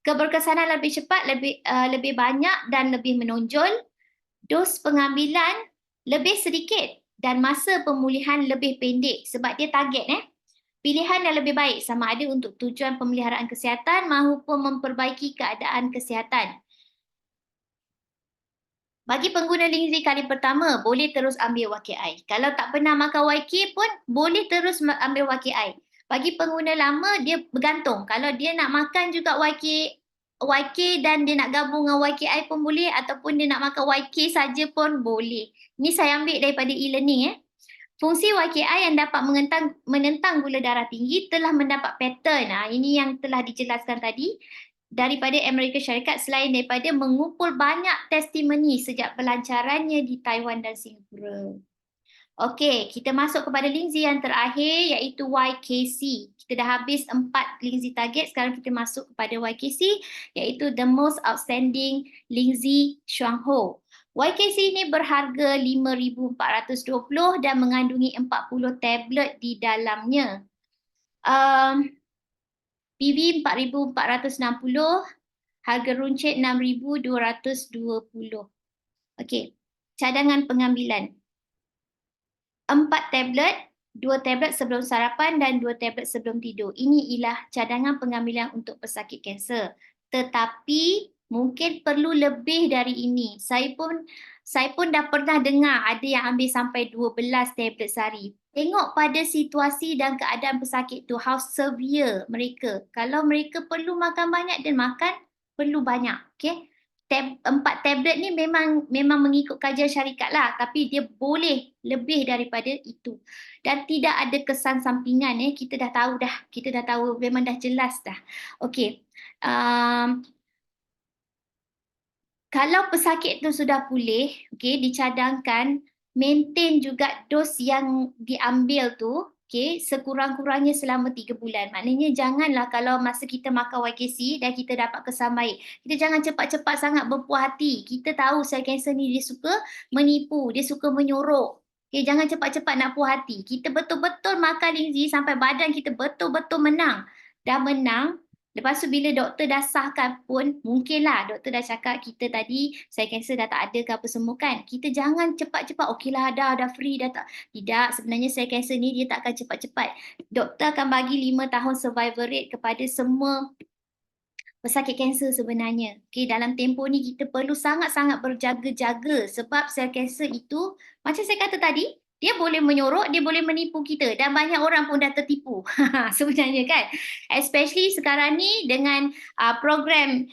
Keberkesanan lebih cepat, lebih banyak dan lebih menonjol. Dos pengambilan lebih sedikit dan masa pemulihan lebih pendek sebab dia target Pilihan yang lebih baik sama ada untuk tujuan pemeliharaan kesihatan maupun memperbaiki keadaan kesihatan. Bagi pengguna Lingzi kali pertama, boleh terus ambil YKI. Kalau tak pernah makan YK pun, boleh terus ambil YKI. Bagi pengguna lama, dia bergantung. Kalau dia nak makan juga YK dan dia nak gabung dengan YKI pun boleh, ataupun dia nak makan YK saja pun boleh. Ini saya ambil daripada e-learning. Fungsi YKI yang dapat menentang gula darah tinggi telah mendapat paten. Ini yang telah dijelaskan tadi daripada Amerika Syarikat selain daripada mengumpul banyak testimoni sejak pelancarannya di Taiwan dan Singapura. Okey, kita masuk kepada Lingzi yang terakhir iaitu YKC. Kita dah habis 4 Lingzi target, sekarang kita masuk kepada YKC iaitu the most outstanding Lingzi Shuangho. YKC ini berharga 5,420 dan mengandungi 40 tablet di dalamnya. PV 4,460, harga runcit 6,220. Okey, cadangan pengambilan. 4 tablet, 2 tablet sebelum sarapan dan 2 tablet sebelum tidur. Ini ialah cadangan pengambilan untuk pesakit kanser. Tetapi mungkin perlu lebih dari ini. Saya pun dah pernah dengar ada yang ambil sampai 12 tablet sehari. Tengok pada situasi dan keadaan pesakit tu, how severe mereka. Kalau mereka perlu makan banyak, dan makan perlu banyak. Okay? 4 tablet ni memang mengikut kajian syarikat lah, tapi dia boleh lebih daripada itu. Dan tidak ada kesan sampingan. Kita dah tahu, memang dah jelas dah. Okey. Kalau pesakit tu sudah pulih, dicadangkan, maintain juga dos yang diambil tu, sekurang-kurangnya selama 3 bulan. Maknanya janganlah kalau masa kita makan YKC dan kita dapat kesan baik, kita jangan cepat-cepat sangat berpuas hati. Kita tahu sel kanser ni dia suka menipu, dia suka menyorok. Jangan cepat-cepat nak puas hati. Kita betul-betul makan Lingzi sampai badan kita betul-betul menang. Dah menang. Lepas tu bila doktor dah sahkan pun, mungkinlah doktor dah cakap kita tadi sel kanser dah tak ada ke apa semua kan. Kita jangan cepat-cepat, okeylah dah free dah tak. Tidak, sebenarnya sel kanser ni dia tak akan cepat-cepat. Doktor akan bagi 5 tahun survival rate kepada semua pesakit kanser sebenarnya. Dalam tempoh ni kita perlu sangat-sangat berjaga-jaga sebab sel kanser itu, macam saya kata tadi, dia boleh menyorok, dia boleh menipu kita dan banyak orang pun dah tertipu sebenarnya kan. Especially sekarang ni dengan program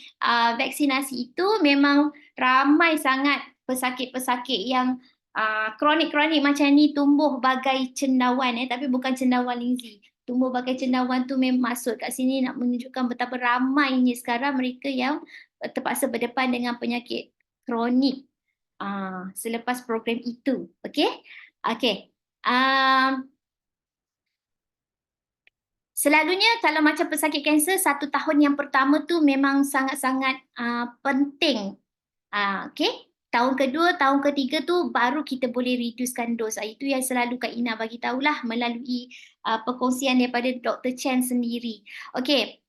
vaksinasi itu memang ramai sangat pesakit-pesakit yang kronik-kronik macam ni tumbuh bagai cendawan tapi bukan cendawan Lingzi. Tumbuh bagai cendawan tu memang maksud kat sini nak menunjukkan betapa ramainya sekarang mereka yang terpaksa berdepan dengan penyakit kronik selepas program itu. Okey. Selalunya kalau macam pesakit kanser, 1 tahun yang pertama tu memang sangat-sangat penting. Tahun kedua, tahun ketiga tu baru kita boleh reducekan dos. Itu yang selalu Kak Ina bagi tahulah melalui perkongsian daripada Dr. Chen sendiri. Okey.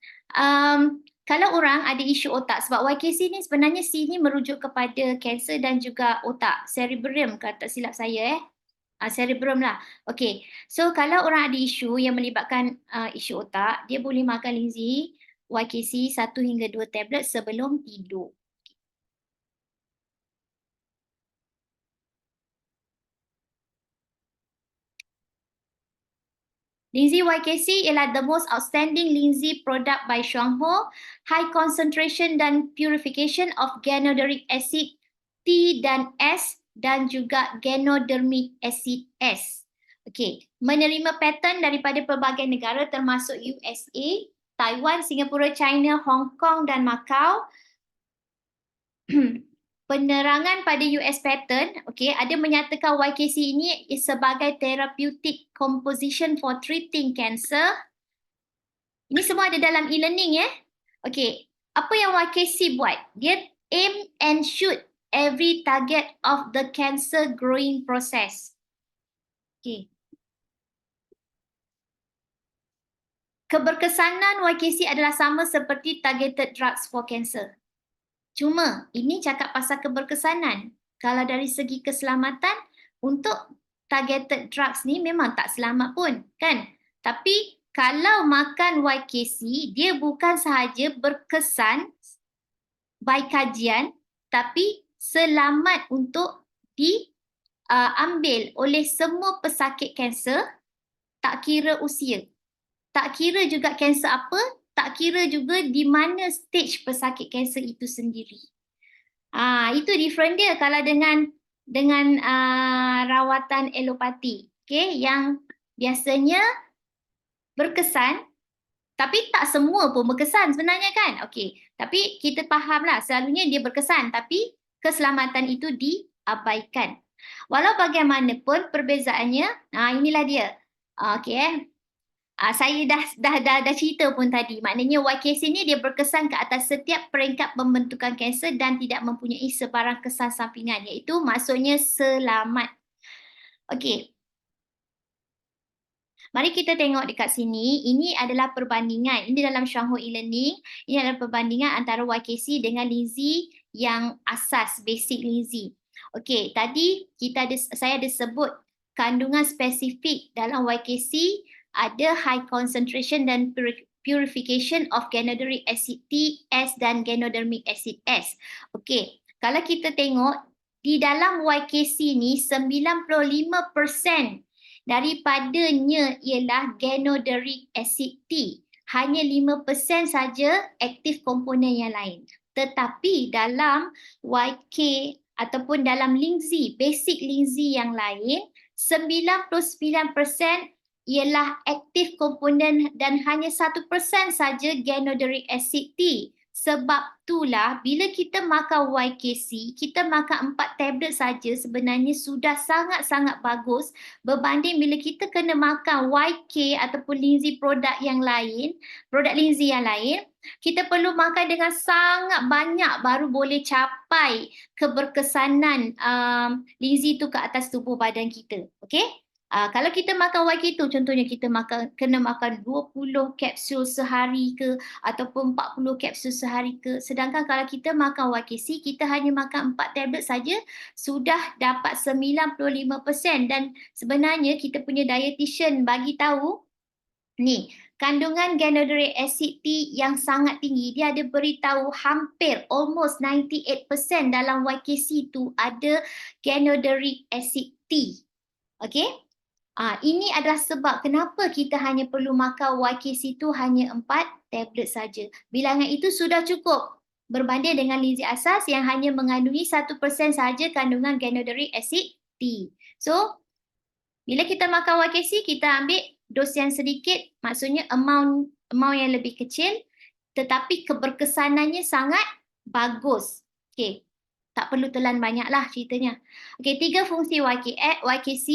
Kalau orang ada isu otak, sebab YKC ni sebenarnya C ni merujuk kepada kanser dan juga otak, cerebrum kalau tak silap saya cerebrum lah. Okey. So kalau orang ada isu yang melibatkan isu otak, dia boleh makan Lingzi YKC 1 hingga 2 tablet sebelum tidur. Lingzi YKC ialah the most outstanding Lingzi product by Shuangho, high concentration dan purification of ganoderic acid T dan S dan juga ganodermic acid S. Okey, menerima paten daripada pelbagai negara termasuk USA, Taiwan, Singapura, China, Hong Kong dan Macau. Penerangan pada US patent, ada menyatakan YKC ini sebagai therapeutic composition for treating cancer. Ini semua ada dalam e-learning apa yang YKC buat? Dia aim and shoot every target of the cancer growing process. Keberkesanan YKC adalah sama seperti targeted drugs for cancer. Cuma ini cakap pasal keberkesanan. Kalau dari segi keselamatan, untuk targeted drugs ni memang tak selamat pun, kan? Tapi kalau makan YKC, dia bukan sahaja berkesan by kajian, tapi selamat untuk diambil oleh semua pesakit kanser, tak kira usia. Tak kira juga kanser apa, tak kira juga di mana stage pesakit kanser itu sendiri. Itu different dia kalau dengan rawatan alopati, okay, yang biasanya berkesan, tapi tak semua pun berkesan sebenarnya kan. Okey, tapi kita fahamlah selalunya dia berkesan tapi keselamatan itu diabaikan. Walau bagaimanapun perbezaannya, inilah dia. Okey saya dah cerita pun tadi. Maknanya YKC ni dia berkesan ke atas setiap peringkat pembentukan kanser dan tidak mempunyai sebarang kesan sampingan, iaitu maksudnya selamat. Okey. Mari kita tengok dekat sini. Ini adalah perbandingan. Ini dalam Shanghai e-learning. Ini adalah perbandingan antara YKC dengan Lindsay yang asas, basic Lindsay. Okey, tadi saya ada sebut kandungan spesifik dalam YKC ada high concentration dan purification of ganoderic acid T, S dan ganodermic acid S. Okey, kalau kita tengok di dalam YKC ni 95% daripadanya ialah ganoderic acid T. Hanya 5% saja aktif komponen yang lain. Tetapi dalam YK ataupun dalam Lindsay, basic Lindsay yang lain, 99% ialah aktif komponen dan hanya 1% saja ganoderic acid T. Sebab itulah bila kita makan YKC, kita makan 4 tablet saja sebenarnya sudah sangat-sangat bagus berbanding bila kita kena makan YK ataupun Lindsay produk yang lain, produk Lindsay yang lain, kita perlu makan dengan sangat banyak baru boleh capai keberkesanan Lindsay itu ke atas tubuh badan kita. Okey? Kalau kita makan YK tu, contohnya kita kena makan 20 kapsul sehari ke ataupun 40 kapsul sehari ke. Sedangkan kalau kita makan YKC, kita hanya makan 4 tablet saja sudah dapat 95% dan sebenarnya kita punya dietitian bagi tahu ni, kandungan ganoderic acid T yang sangat tinggi, dia ada beritahu hampir almost 98% dalam YKC tu ada ganoderic acid T. Okey? Ini adalah sebab kenapa kita hanya perlu makan YKC tu hanya 4 tablet saja. Bilangan itu sudah cukup berbanding dengan Lindsay asas yang hanya mengandungi 1% saja kandungan ganoderic acid T. So, bila kita makan YKC, kita ambil dos yang sedikit, maksudnya amount yang lebih kecil, tetapi keberkesanannya sangat bagus. Okey, tak perlu telan banyaklah ceritanya. Okey, 3 fungsi YKC.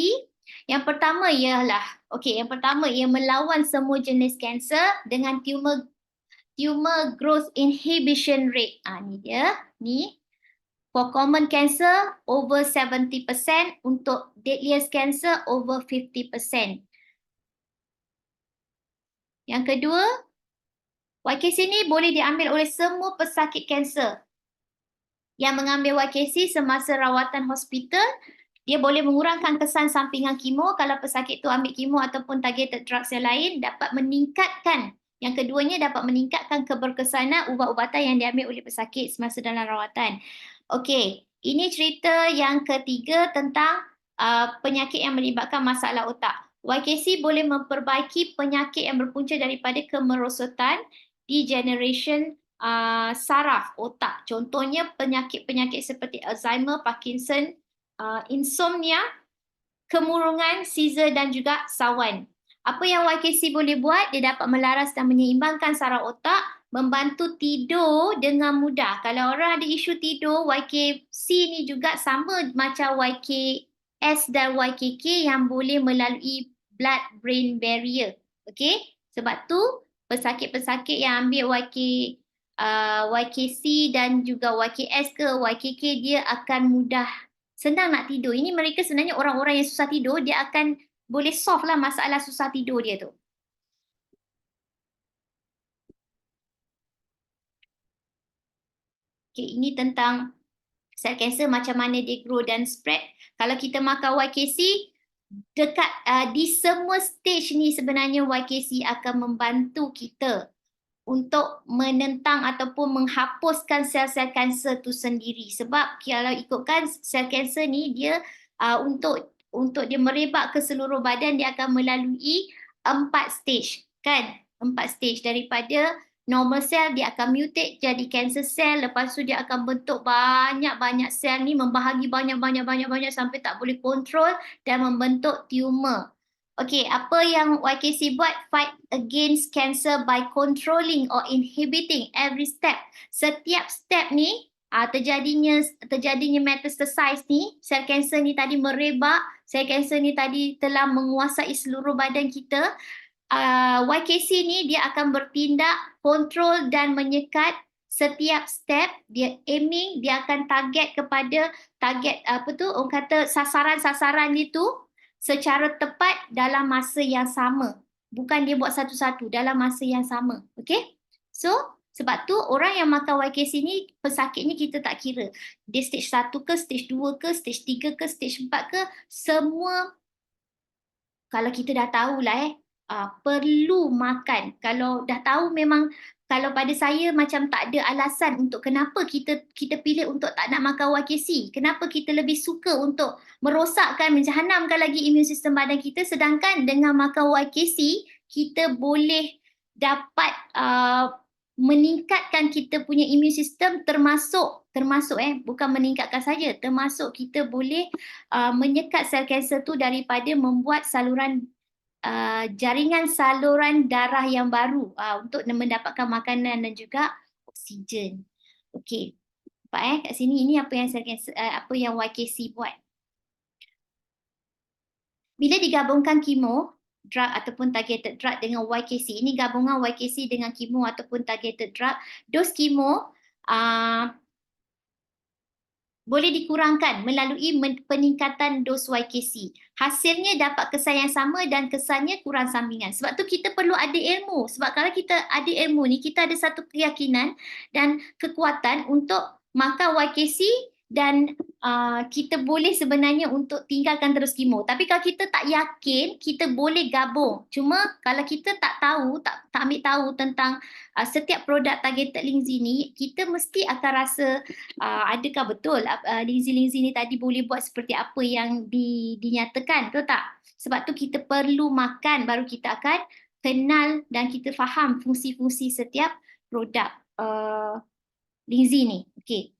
Yang pertama ialah, yang pertama ia melawan semua jenis kanser dengan tumor growth inhibition rate. Ni dia, ni. For common cancer over 70%, untuk deadliest cancer over 50%. Yang kedua, YKC ni boleh diambil oleh semua pesakit kanser yang mengambil YKC semasa rawatan hospital. Dia boleh mengurangkan kesan sampingan kemo kalau pesakit tu ambil kemo ataupun targeted drugs yang lain, dapat meningkatkan, yang keduanya dapat meningkatkan keberkesanan ubat-ubatan yang diambil oleh pesakit semasa dalam rawatan. Okey, ini cerita yang ketiga tentang penyakit yang melibatkan masalah otak. YKC boleh memperbaiki penyakit yang berpunca daripada kemerosotan, degeneration saraf otak. Contohnya penyakit-penyakit seperti Alzheimer, Parkinson, insomnia, kemurungan, seizure dan juga sawan. Apa yang YKC boleh buat? Dia dapat melaras dan menyeimbangkan saraf otak, membantu tidur dengan mudah. Kalau orang ada isu tidur, YKC ni juga sama macam YKS dan YKK yang boleh melalui blood-brain barrier. Okey? Sebab tu pesakit-pesakit yang ambil YKC dan juga YKS ke YKK, dia akan mudah senang nak tidur. Ini mereka sebenarnya orang-orang yang susah tidur, dia akan boleh solve lah masalah susah tidur dia tu. Okey, ini tentang sel kanser macam mana dia grow dan spread. Kalau kita makan YKC, dekat di semua stage ni sebenarnya YKC akan membantu kita untuk menentang ataupun menghapuskan sel-sel kanser tu sendiri. Sebab kalau ikutkan sel kanser ni dia untuk dia merebak ke seluruh badan, dia akan melalui 4 stage kan. 4 stage daripada normal cell, dia akan mutate jadi cancer cell, lepas tu dia akan bentuk banyak-banyak sel ni, membahagi banyak sampai tak boleh kontrol dan membentuk tumor. Okey, apa yang YKC buat? Fight against cancer by controlling or inhibiting every step. Setiap step ni terjadinya metastasize ni, sel kanser ni tadi merebak, sel kanser ni tadi telah menguasai seluruh badan kita. YKC ni dia akan bertindak, kontrol dan menyekat setiap step. Dia aiming, dia akan target kepada orang kata sasaran-sasaran itu secara tepat dalam masa yang sama. Bukan dia buat satu-satu, dalam masa yang sama. Okay? So, sebab tu orang yang makan YKC ni, pesakit ni kita tak kira. Dia stage 1 ke, stage 2 ke, stage 3 ke, stage 4 ke, semua kalau kita dah tahulah perlu makan. Kalau dah tahu memang, kalau pada saya macam tak ada alasan untuk kenapa kita pilih untuk tak nak makan YKC. Kenapa kita lebih suka untuk merosakkan, menjahanamkan lagi imun sistem badan kita, sedangkan dengan makan YKC kita boleh dapat meningkatkan kita punya imun sistem, termasuk bukan meningkatkan saja, termasuk kita boleh menyekat sel kanser tu daripada membuat saluran jaringan saluran darah yang baru untuk mendapatkan makanan dan juga oksigen. Okey. Nampak kat sini ini apa yang YKC buat. Bila digabungkan kemo, drug ataupun targeted drug dengan YKC, ini gabungan YKC dengan kemo ataupun targeted drug, dos kemo boleh dikurangkan melalui peningkatan dos YKC. Hasilnya dapat kesan yang sama dan kesannya kurang sambingan. Sebab tu kita perlu ada ilmu. Sebab kalau kita ada ilmu ni, kita ada satu keyakinan dan kekuatan untuk makan YKC dan kita boleh sebenarnya untuk tinggalkan terus kemo. Tapi kalau kita tak yakin, kita boleh gabung. Cuma kalau kita tak tahu, tak ambil tahu tentang setiap produk targeted Lingzi ni, kita mesti akan rasa adakah betul Lingzi ni tadi boleh buat seperti apa yang dinyatakan, betul tak? Sebab tu kita perlu makan baru kita akan kenal dan kita faham fungsi-fungsi setiap produk Lingzi ni. Okey.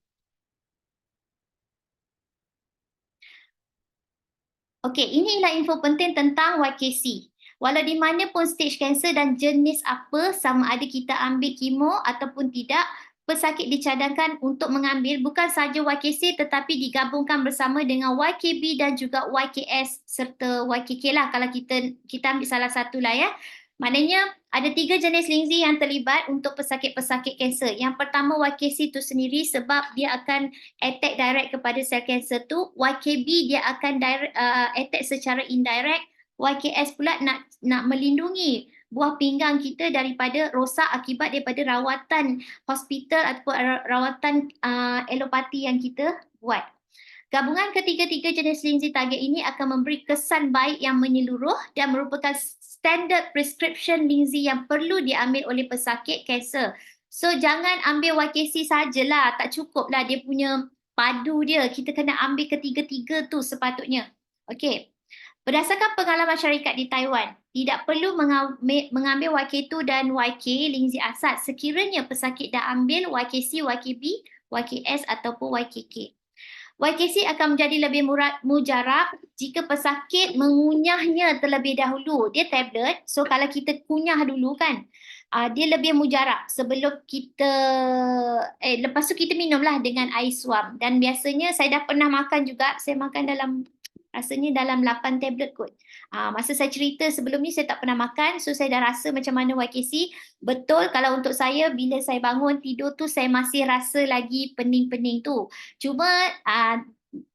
Okey, inilah info penting tentang YKC. Walau di mana pun stage kanser dan jenis apa, sama ada kita ambil kemo ataupun tidak, pesakit dicadangkan untuk mengambil bukan sahaja YKC tetapi digabungkan bersama dengan YKB dan juga YKS serta YKK lah kalau kita ambil salah satu lah ya. Maknanya ada 3 jenis Lingzi yang terlibat untuk pesakit-pesakit kanser. Yang pertama YKC tu sendiri sebab dia akan attack direct kepada sel kanser tu. YKB dia akan attack secara indirect. YKS pula nak melindungi buah pinggang kita daripada rosak akibat daripada rawatan hospital ataupun rawatan alopati yang kita buat. Gabungan ketiga-tiga jenis Lingzi target ini akan memberi kesan baik yang menyeluruh dan merupakan standard prescription Lingzi yang perlu diambil oleh pesakit kanser. So jangan ambil YKC sajalah, tak cukup lah dia punya padu dia. Kita kena ambil ketiga-tiga tu sepatutnya. Okey. Berdasarkan pengalaman syarikat di Taiwan, tidak perlu mengambil YK2 dan YK Lingzi asat sekiranya pesakit dah ambil YKC, YKB, YKS ataupun YKK. YKC akan menjadi lebih mujarab jika pesakit mengunyahnya terlebih dahulu. Dia tablet, so kalau kita kunyah dulu kan, dia lebih mujarab sebelum kita, lepas tu kita minumlah dengan air suam. Dan biasanya saya dah pernah makan juga, saya makan rasanya dalam 8 tablet kot. Masa saya cerita sebelum ni saya tak pernah makan, so saya dah rasa macam mana YKC. Betul kalau untuk saya bila saya bangun tidur tu saya masih rasa lagi pening-pening tu. Cuma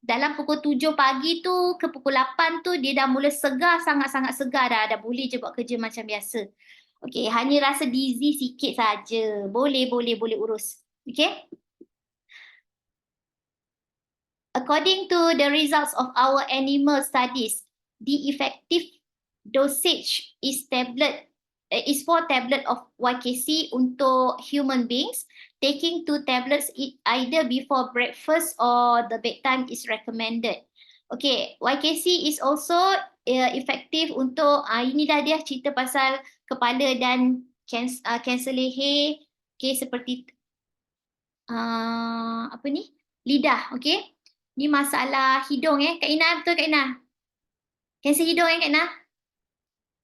dalam pukul 7 pagi tu ke pukul 8 tu dia dah mula segar, sangat-sangat segar dah boleh je buat kerja macam biasa. Okey, hanya rasa dizzy sikit saja. Boleh urus. Okey? According to the results of our animal studies, the effective dosage is 4 tablet of YKC untuk human beings. Taking 2 tablets either before breakfast or the bedtime is recommended. Okay, YKC is also effective untuk, inilah dia cerita pasal kepala dan kanser leher, okay, seperti apa ni? Lidah, okay? Ni masalah hidung Kak Ina, betul Kak Ina? Kanser hidung Kak Ina?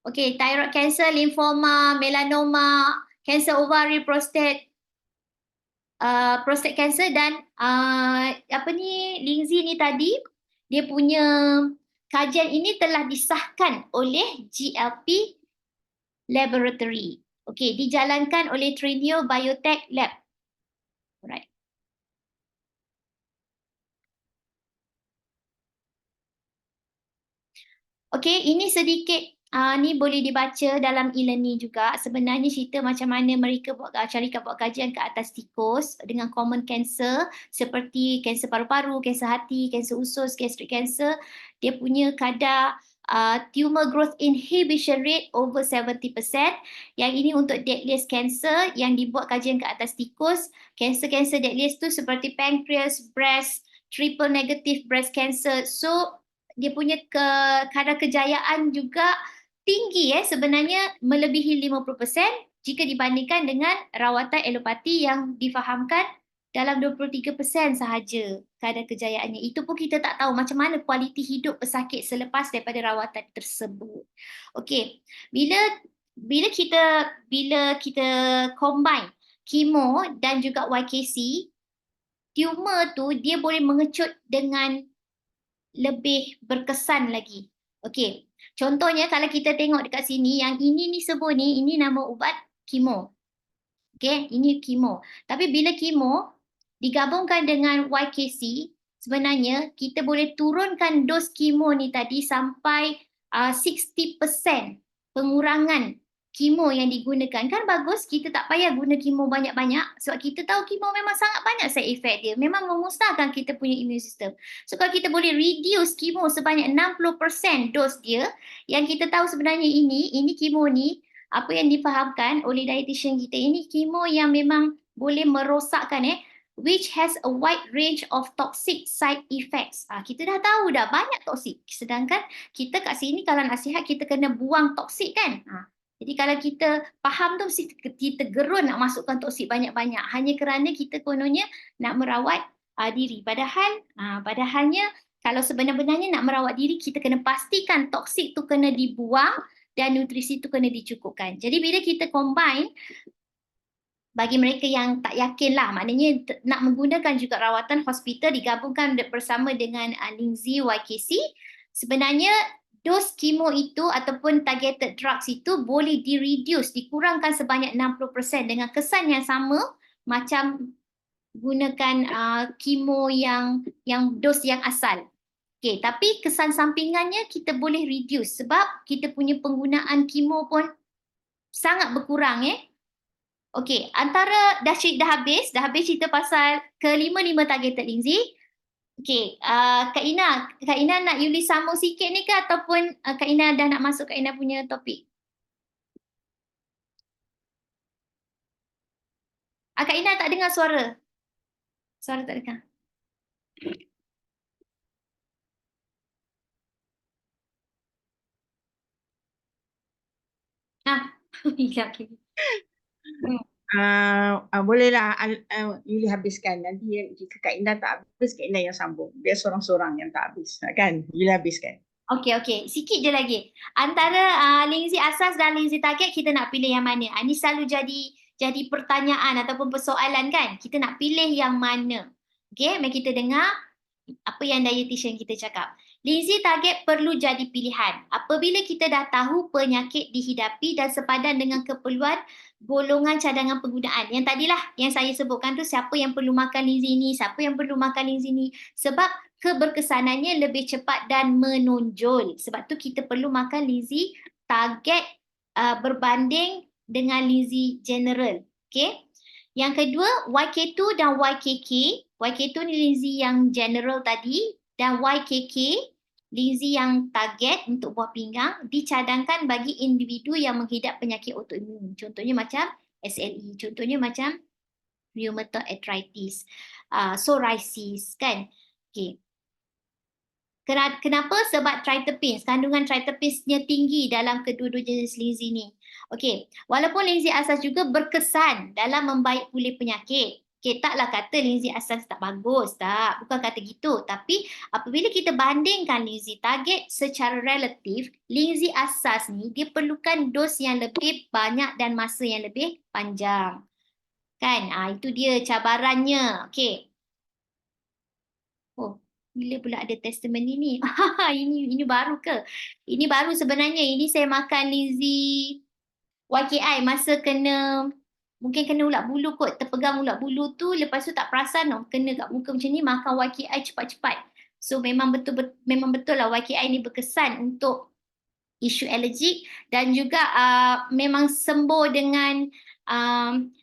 Okay, thyroid cancer, lymphoma, melanoma, kanser ovari, prostate cancer dan apa ni, Lindsay ni tadi, dia punya kajian ini telah disahkan oleh GLP Laboratory. Okay, dijalankan oleh Trineo Biotech Lab. Alright. Okay, ini sedikit ni boleh dibaca dalam e-learning juga. Sebenarnya cerita macam mana mereka syarikat buat kajian ke atas tikus dengan common cancer seperti kanser paru-paru, kanser hati, kanser usus, gastric cancer. Dia punya kadar tumor growth inhibition rate over 70%. Yang ini untuk deadliest cancer yang dibuat kajian ke atas tikus. Kanser-kanser deadliest tu seperti pancreas, breast, triple negative breast cancer. So dia punya kadar kejayaan juga tinggi sebenarnya melebihi 50% jika dibandingkan dengan rawatan alopati yang difahamkan dalam 23% sahaja kadar kejayaannya. Itu pun kita tak tahu macam mana kualiti hidup pesakit selepas daripada rawatan tersebut. Okey, bila kita combine kemo dan juga YKC, tumor tu dia boleh mengecut dengan lebih berkesan lagi. Okey, contohnya kalau kita tengok dekat sini, yang ini ni semua ni, ini nama ubat kemo. Okey, ini kemo. Tapi bila kemo digabungkan dengan YKC, sebenarnya kita boleh turunkan dos kemo ni tadi sampai 60% pengurangan kemo yang digunakan. Kan bagus, kita tak payah guna kemo banyak-banyak sebab kita tahu kemo memang sangat banyak side effect dia. Memang memusnahkan kita punya immune system. So kalau kita boleh reduce kemo sebanyak 60% dos dia, yang kita tahu sebenarnya ini kemo ni, apa yang difahamkan oleh dietitian kita, ini kemo yang memang boleh merosakkan which has a wide range of toxic side effects. Kita dah tahu dah banyak toksik. Sedangkan kita kat sini kalau nak sihat kita kena buang toksik kan. Jadi kalau kita faham tu mesti kita gerun nak masukkan toksik banyak-banyak hanya kerana kita kononnya nak merawat diri. Padahalnya kalau sebenar-benarnya nak merawat diri kita kena pastikan toksik tu kena dibuang dan nutrisi tu kena dicukupkan. Jadi bila kita combine, bagi mereka yang tak yakin lah, maknanya nak menggunakan juga rawatan hospital digabungkan bersama dengan Lindsay YKC, sebenarnya dos kemo itu ataupun targeted drugs itu boleh dikurangkan sebanyak 60% dengan kesan yang sama macam gunakan kemo yang dos yang asal. Okay, tapi kesan sampingannya kita boleh reduce sebab kita punya penggunaan kemo pun sangat berkurang Okey, antara dah habis cerita pasal ke-5 targeted Lindsay. Okey, Kak Ina nak Yuli sambung sikit ni ke ataupun Kak Ina dah nak masuk Kak Ina punya topik? Kak Ina tak dengar suara. Suara tak dengar. Hilang lagi. Bolehlah Yuli habiskan. Nanti jika Kak Indah tak habis, Kak Indah yang sambung. Biar seorang-seorang yang tak habis. Kan? Yuli habiskan. Okey. Sikit je lagi. Antara Lindsay asas dan Lindsay target, kita nak pilih yang mana? Ini selalu jadi pertanyaan ataupun persoalan kan? Kita nak pilih yang mana? Okey, mari kita dengar apa yang dietitian kita cakap. Lindsay target perlu jadi pilihan apabila kita dah tahu penyakit dihidapi dan sepadan dengan keperluan golongan cadangan penggunaan. Yang tadilah yang saya sebutkan tu, siapa yang perlu makan Lindsay ni, siapa yang perlu makan Lindsay ni. Sebab keberkesanannya lebih cepat dan menonjol. Sebab tu kita perlu makan Lindsay target berbanding dengan Lindsay general. Okay? Yang kedua, YK2 dan YKK. YK2 ni linzi yang general tadi dan YKK linzi yang target untuk buah pinggang dicadangkan bagi individu yang menghidap penyakit autoimun. Contohnya macam SLE, contohnya macam rheumatoid arthritis, psoriasis kan. Okay. Kenapa? Sebab triterpenes, kandungan triterpenes-nya tinggi dalam kedua-dua jenis linzi ni. Okey, walaupun linzi asas juga berkesan dalam membaik pulih penyakit. Okey, taklah kata linzi asas tak bagus, tak. Bukan kata gitu. Tapi apabila kita bandingkan linzi target secara relatif, linzi asas ni dia perlukan dos yang lebih banyak dan masa yang lebih panjang. Kan? Itu dia cabarannya. Okey. Oh, bila pula ada testament ini? Ini baru ke? Ini baru sebenarnya. Ini saya makan linzi YKI masa mungkin kena ulat bulu kot. Terpegang ulat bulu tu, lepas tu tak perasan kena kat muka macam ni, makan YKI cepat-cepat. So memang betul lah YKI ni berkesan untuk isu alergik dan juga memang sembuh dengan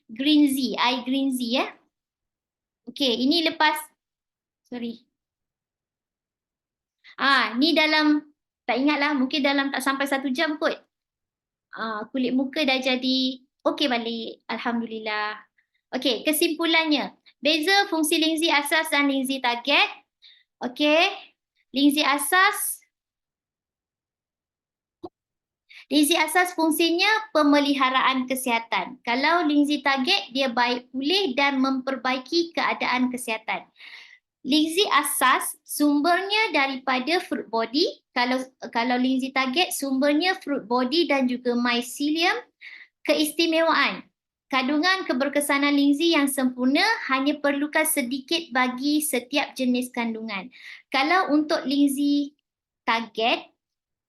green Z, air green Z ya. Okey, ini lepas, sorry. Ni dalam, tak ingat lah, mungkin dalam tak sampai 1 jam kot. Kulit muka dah jadi okey balik. Alhamdulillah. Okey, kesimpulannya. Beza fungsi linzi asas dan linzi target. Okey, linzi asas fungsinya pemeliharaan kesihatan. Kalau linzi target, dia baik pulih dan memperbaiki keadaan kesihatan. Linzi asas sumbernya daripada fruit body. Kalau linzi target sumbernya fruit body dan juga mycelium. Keistimewaan. Kandungan keberkesanan linzi yang sempurna hanya perlukan sedikit bagi setiap jenis kandungan. Kalau untuk linzi target,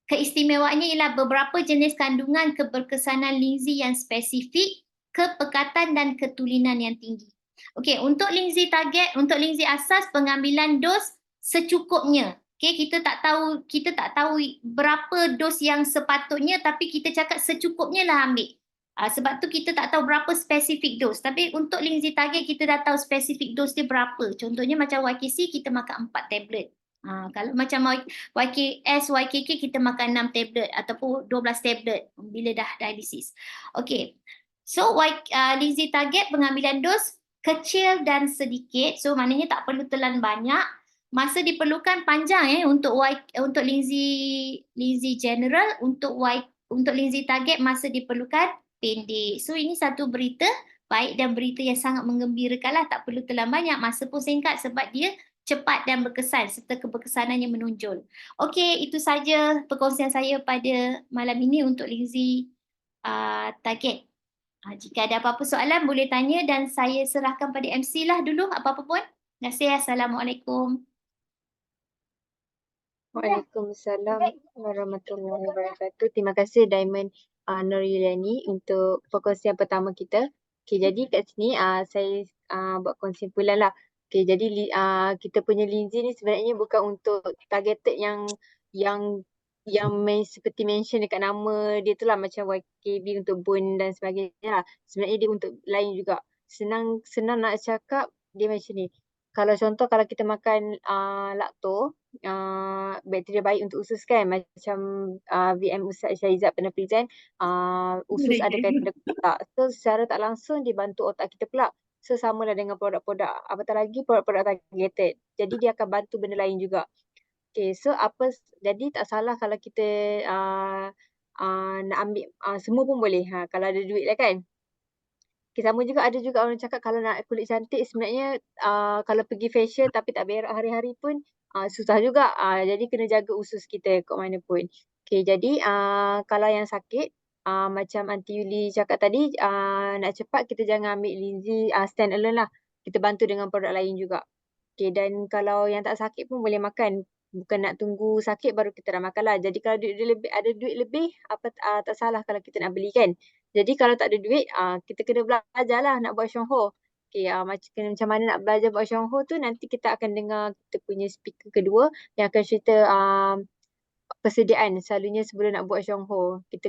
keistimewaannya ialah beberapa jenis kandungan keberkesanan linzi yang spesifik, kepekatan dan ketulinan yang tinggi. Okey, untuk linzi target, untuk linzi asas pengambilan dos secukupnya. Okey, kita tak tahu berapa dos yang sepatutnya, tapi kita cakap secukupnya lah ambil. Sebab tu kita tak tahu berapa spesifik dos. Tapi untuk linzi target kita dah tahu spesifik dos dia berapa. Contohnya macam YKC kita makan 4 tablet. Kalau macam YKS, YKK kita makan 6 tablet ataupun 12 tablet bila dah dialisis. Okey. So linzi target pengambilan dos kecil dan sedikit. So maknanya tak perlu telan banyak. Masa diperlukan panjang untuk linzi general, untuk linzi target masa diperlukan pendek. So ini satu berita baik dan berita yang sangat menggembirakan lah. Tak perlu telan banyak, masa pun singkat sebab dia cepat dan berkesan serta keberkesanannya menonjol. Okey, itu saja perkongsian saya pada malam ini untuk linzi target. Jika ada apa-apa soalan boleh tanya dan saya serahkan pada MC lah dulu apa-apa pun. Terima kasih. Assalamualaikum. Waalaikumsalam warahmatullahi wabarakatuh. Terima kasih Diamond Nuryani untuk perkongsian pertama kita. Okey, jadi kat sini saya buat kesimpulan lah. Okey, jadi kita punya linzi ni sebenarnya bukan untuk targeted yang seperti mention dekat nama dia tu lah, macam YKB untuk bone dan sebagainya lah. Sebenarnya dia untuk lain juga. Senang nak cakap dia macam ni. Kalau contoh kalau kita makan lakto, bakteria baik untuk usus kan, macam VM Ustaz Syahizat pernah present, usus ada kaitan dengan otak. So secara tak langsung dia bantu otak kita pula. So samalah dengan produk-produk, apatah lagi produk-produk targeted. Jadi dia akan bantu benda lain juga. Okay, so jadi tak salah kalau kita nak ambil semua pun boleh kalau ada duit lah kan. Okay, sama juga ada juga orang cakap kalau nak kulit cantik sebenarnya kalau pergi facial tapi tak berak hari-hari pun susah juga. Jadi kena jaga usus kita kat mana pun. Okay, jadi kalau yang sakit macam Aunty Yuli cakap tadi, nak cepat kita jangan ambil linzi stand alone lah. Kita bantu dengan produk lain juga. Okay, dan kalau yang tak sakit pun boleh makan. Bukan nak tunggu sakit baru kita nak makan lah. Jadi kalau ada duit lebih, tak salah kalau kita nak beli kan. Jadi kalau tak ada duit, kita kena belajar lah nak buat Xiongho. Okay, macam mana nak belajar buat Xiongho tu nanti kita akan dengar kita punya speaker kedua yang akan cerita persediaan selalunya sebelum nak buat Xiongho. Kita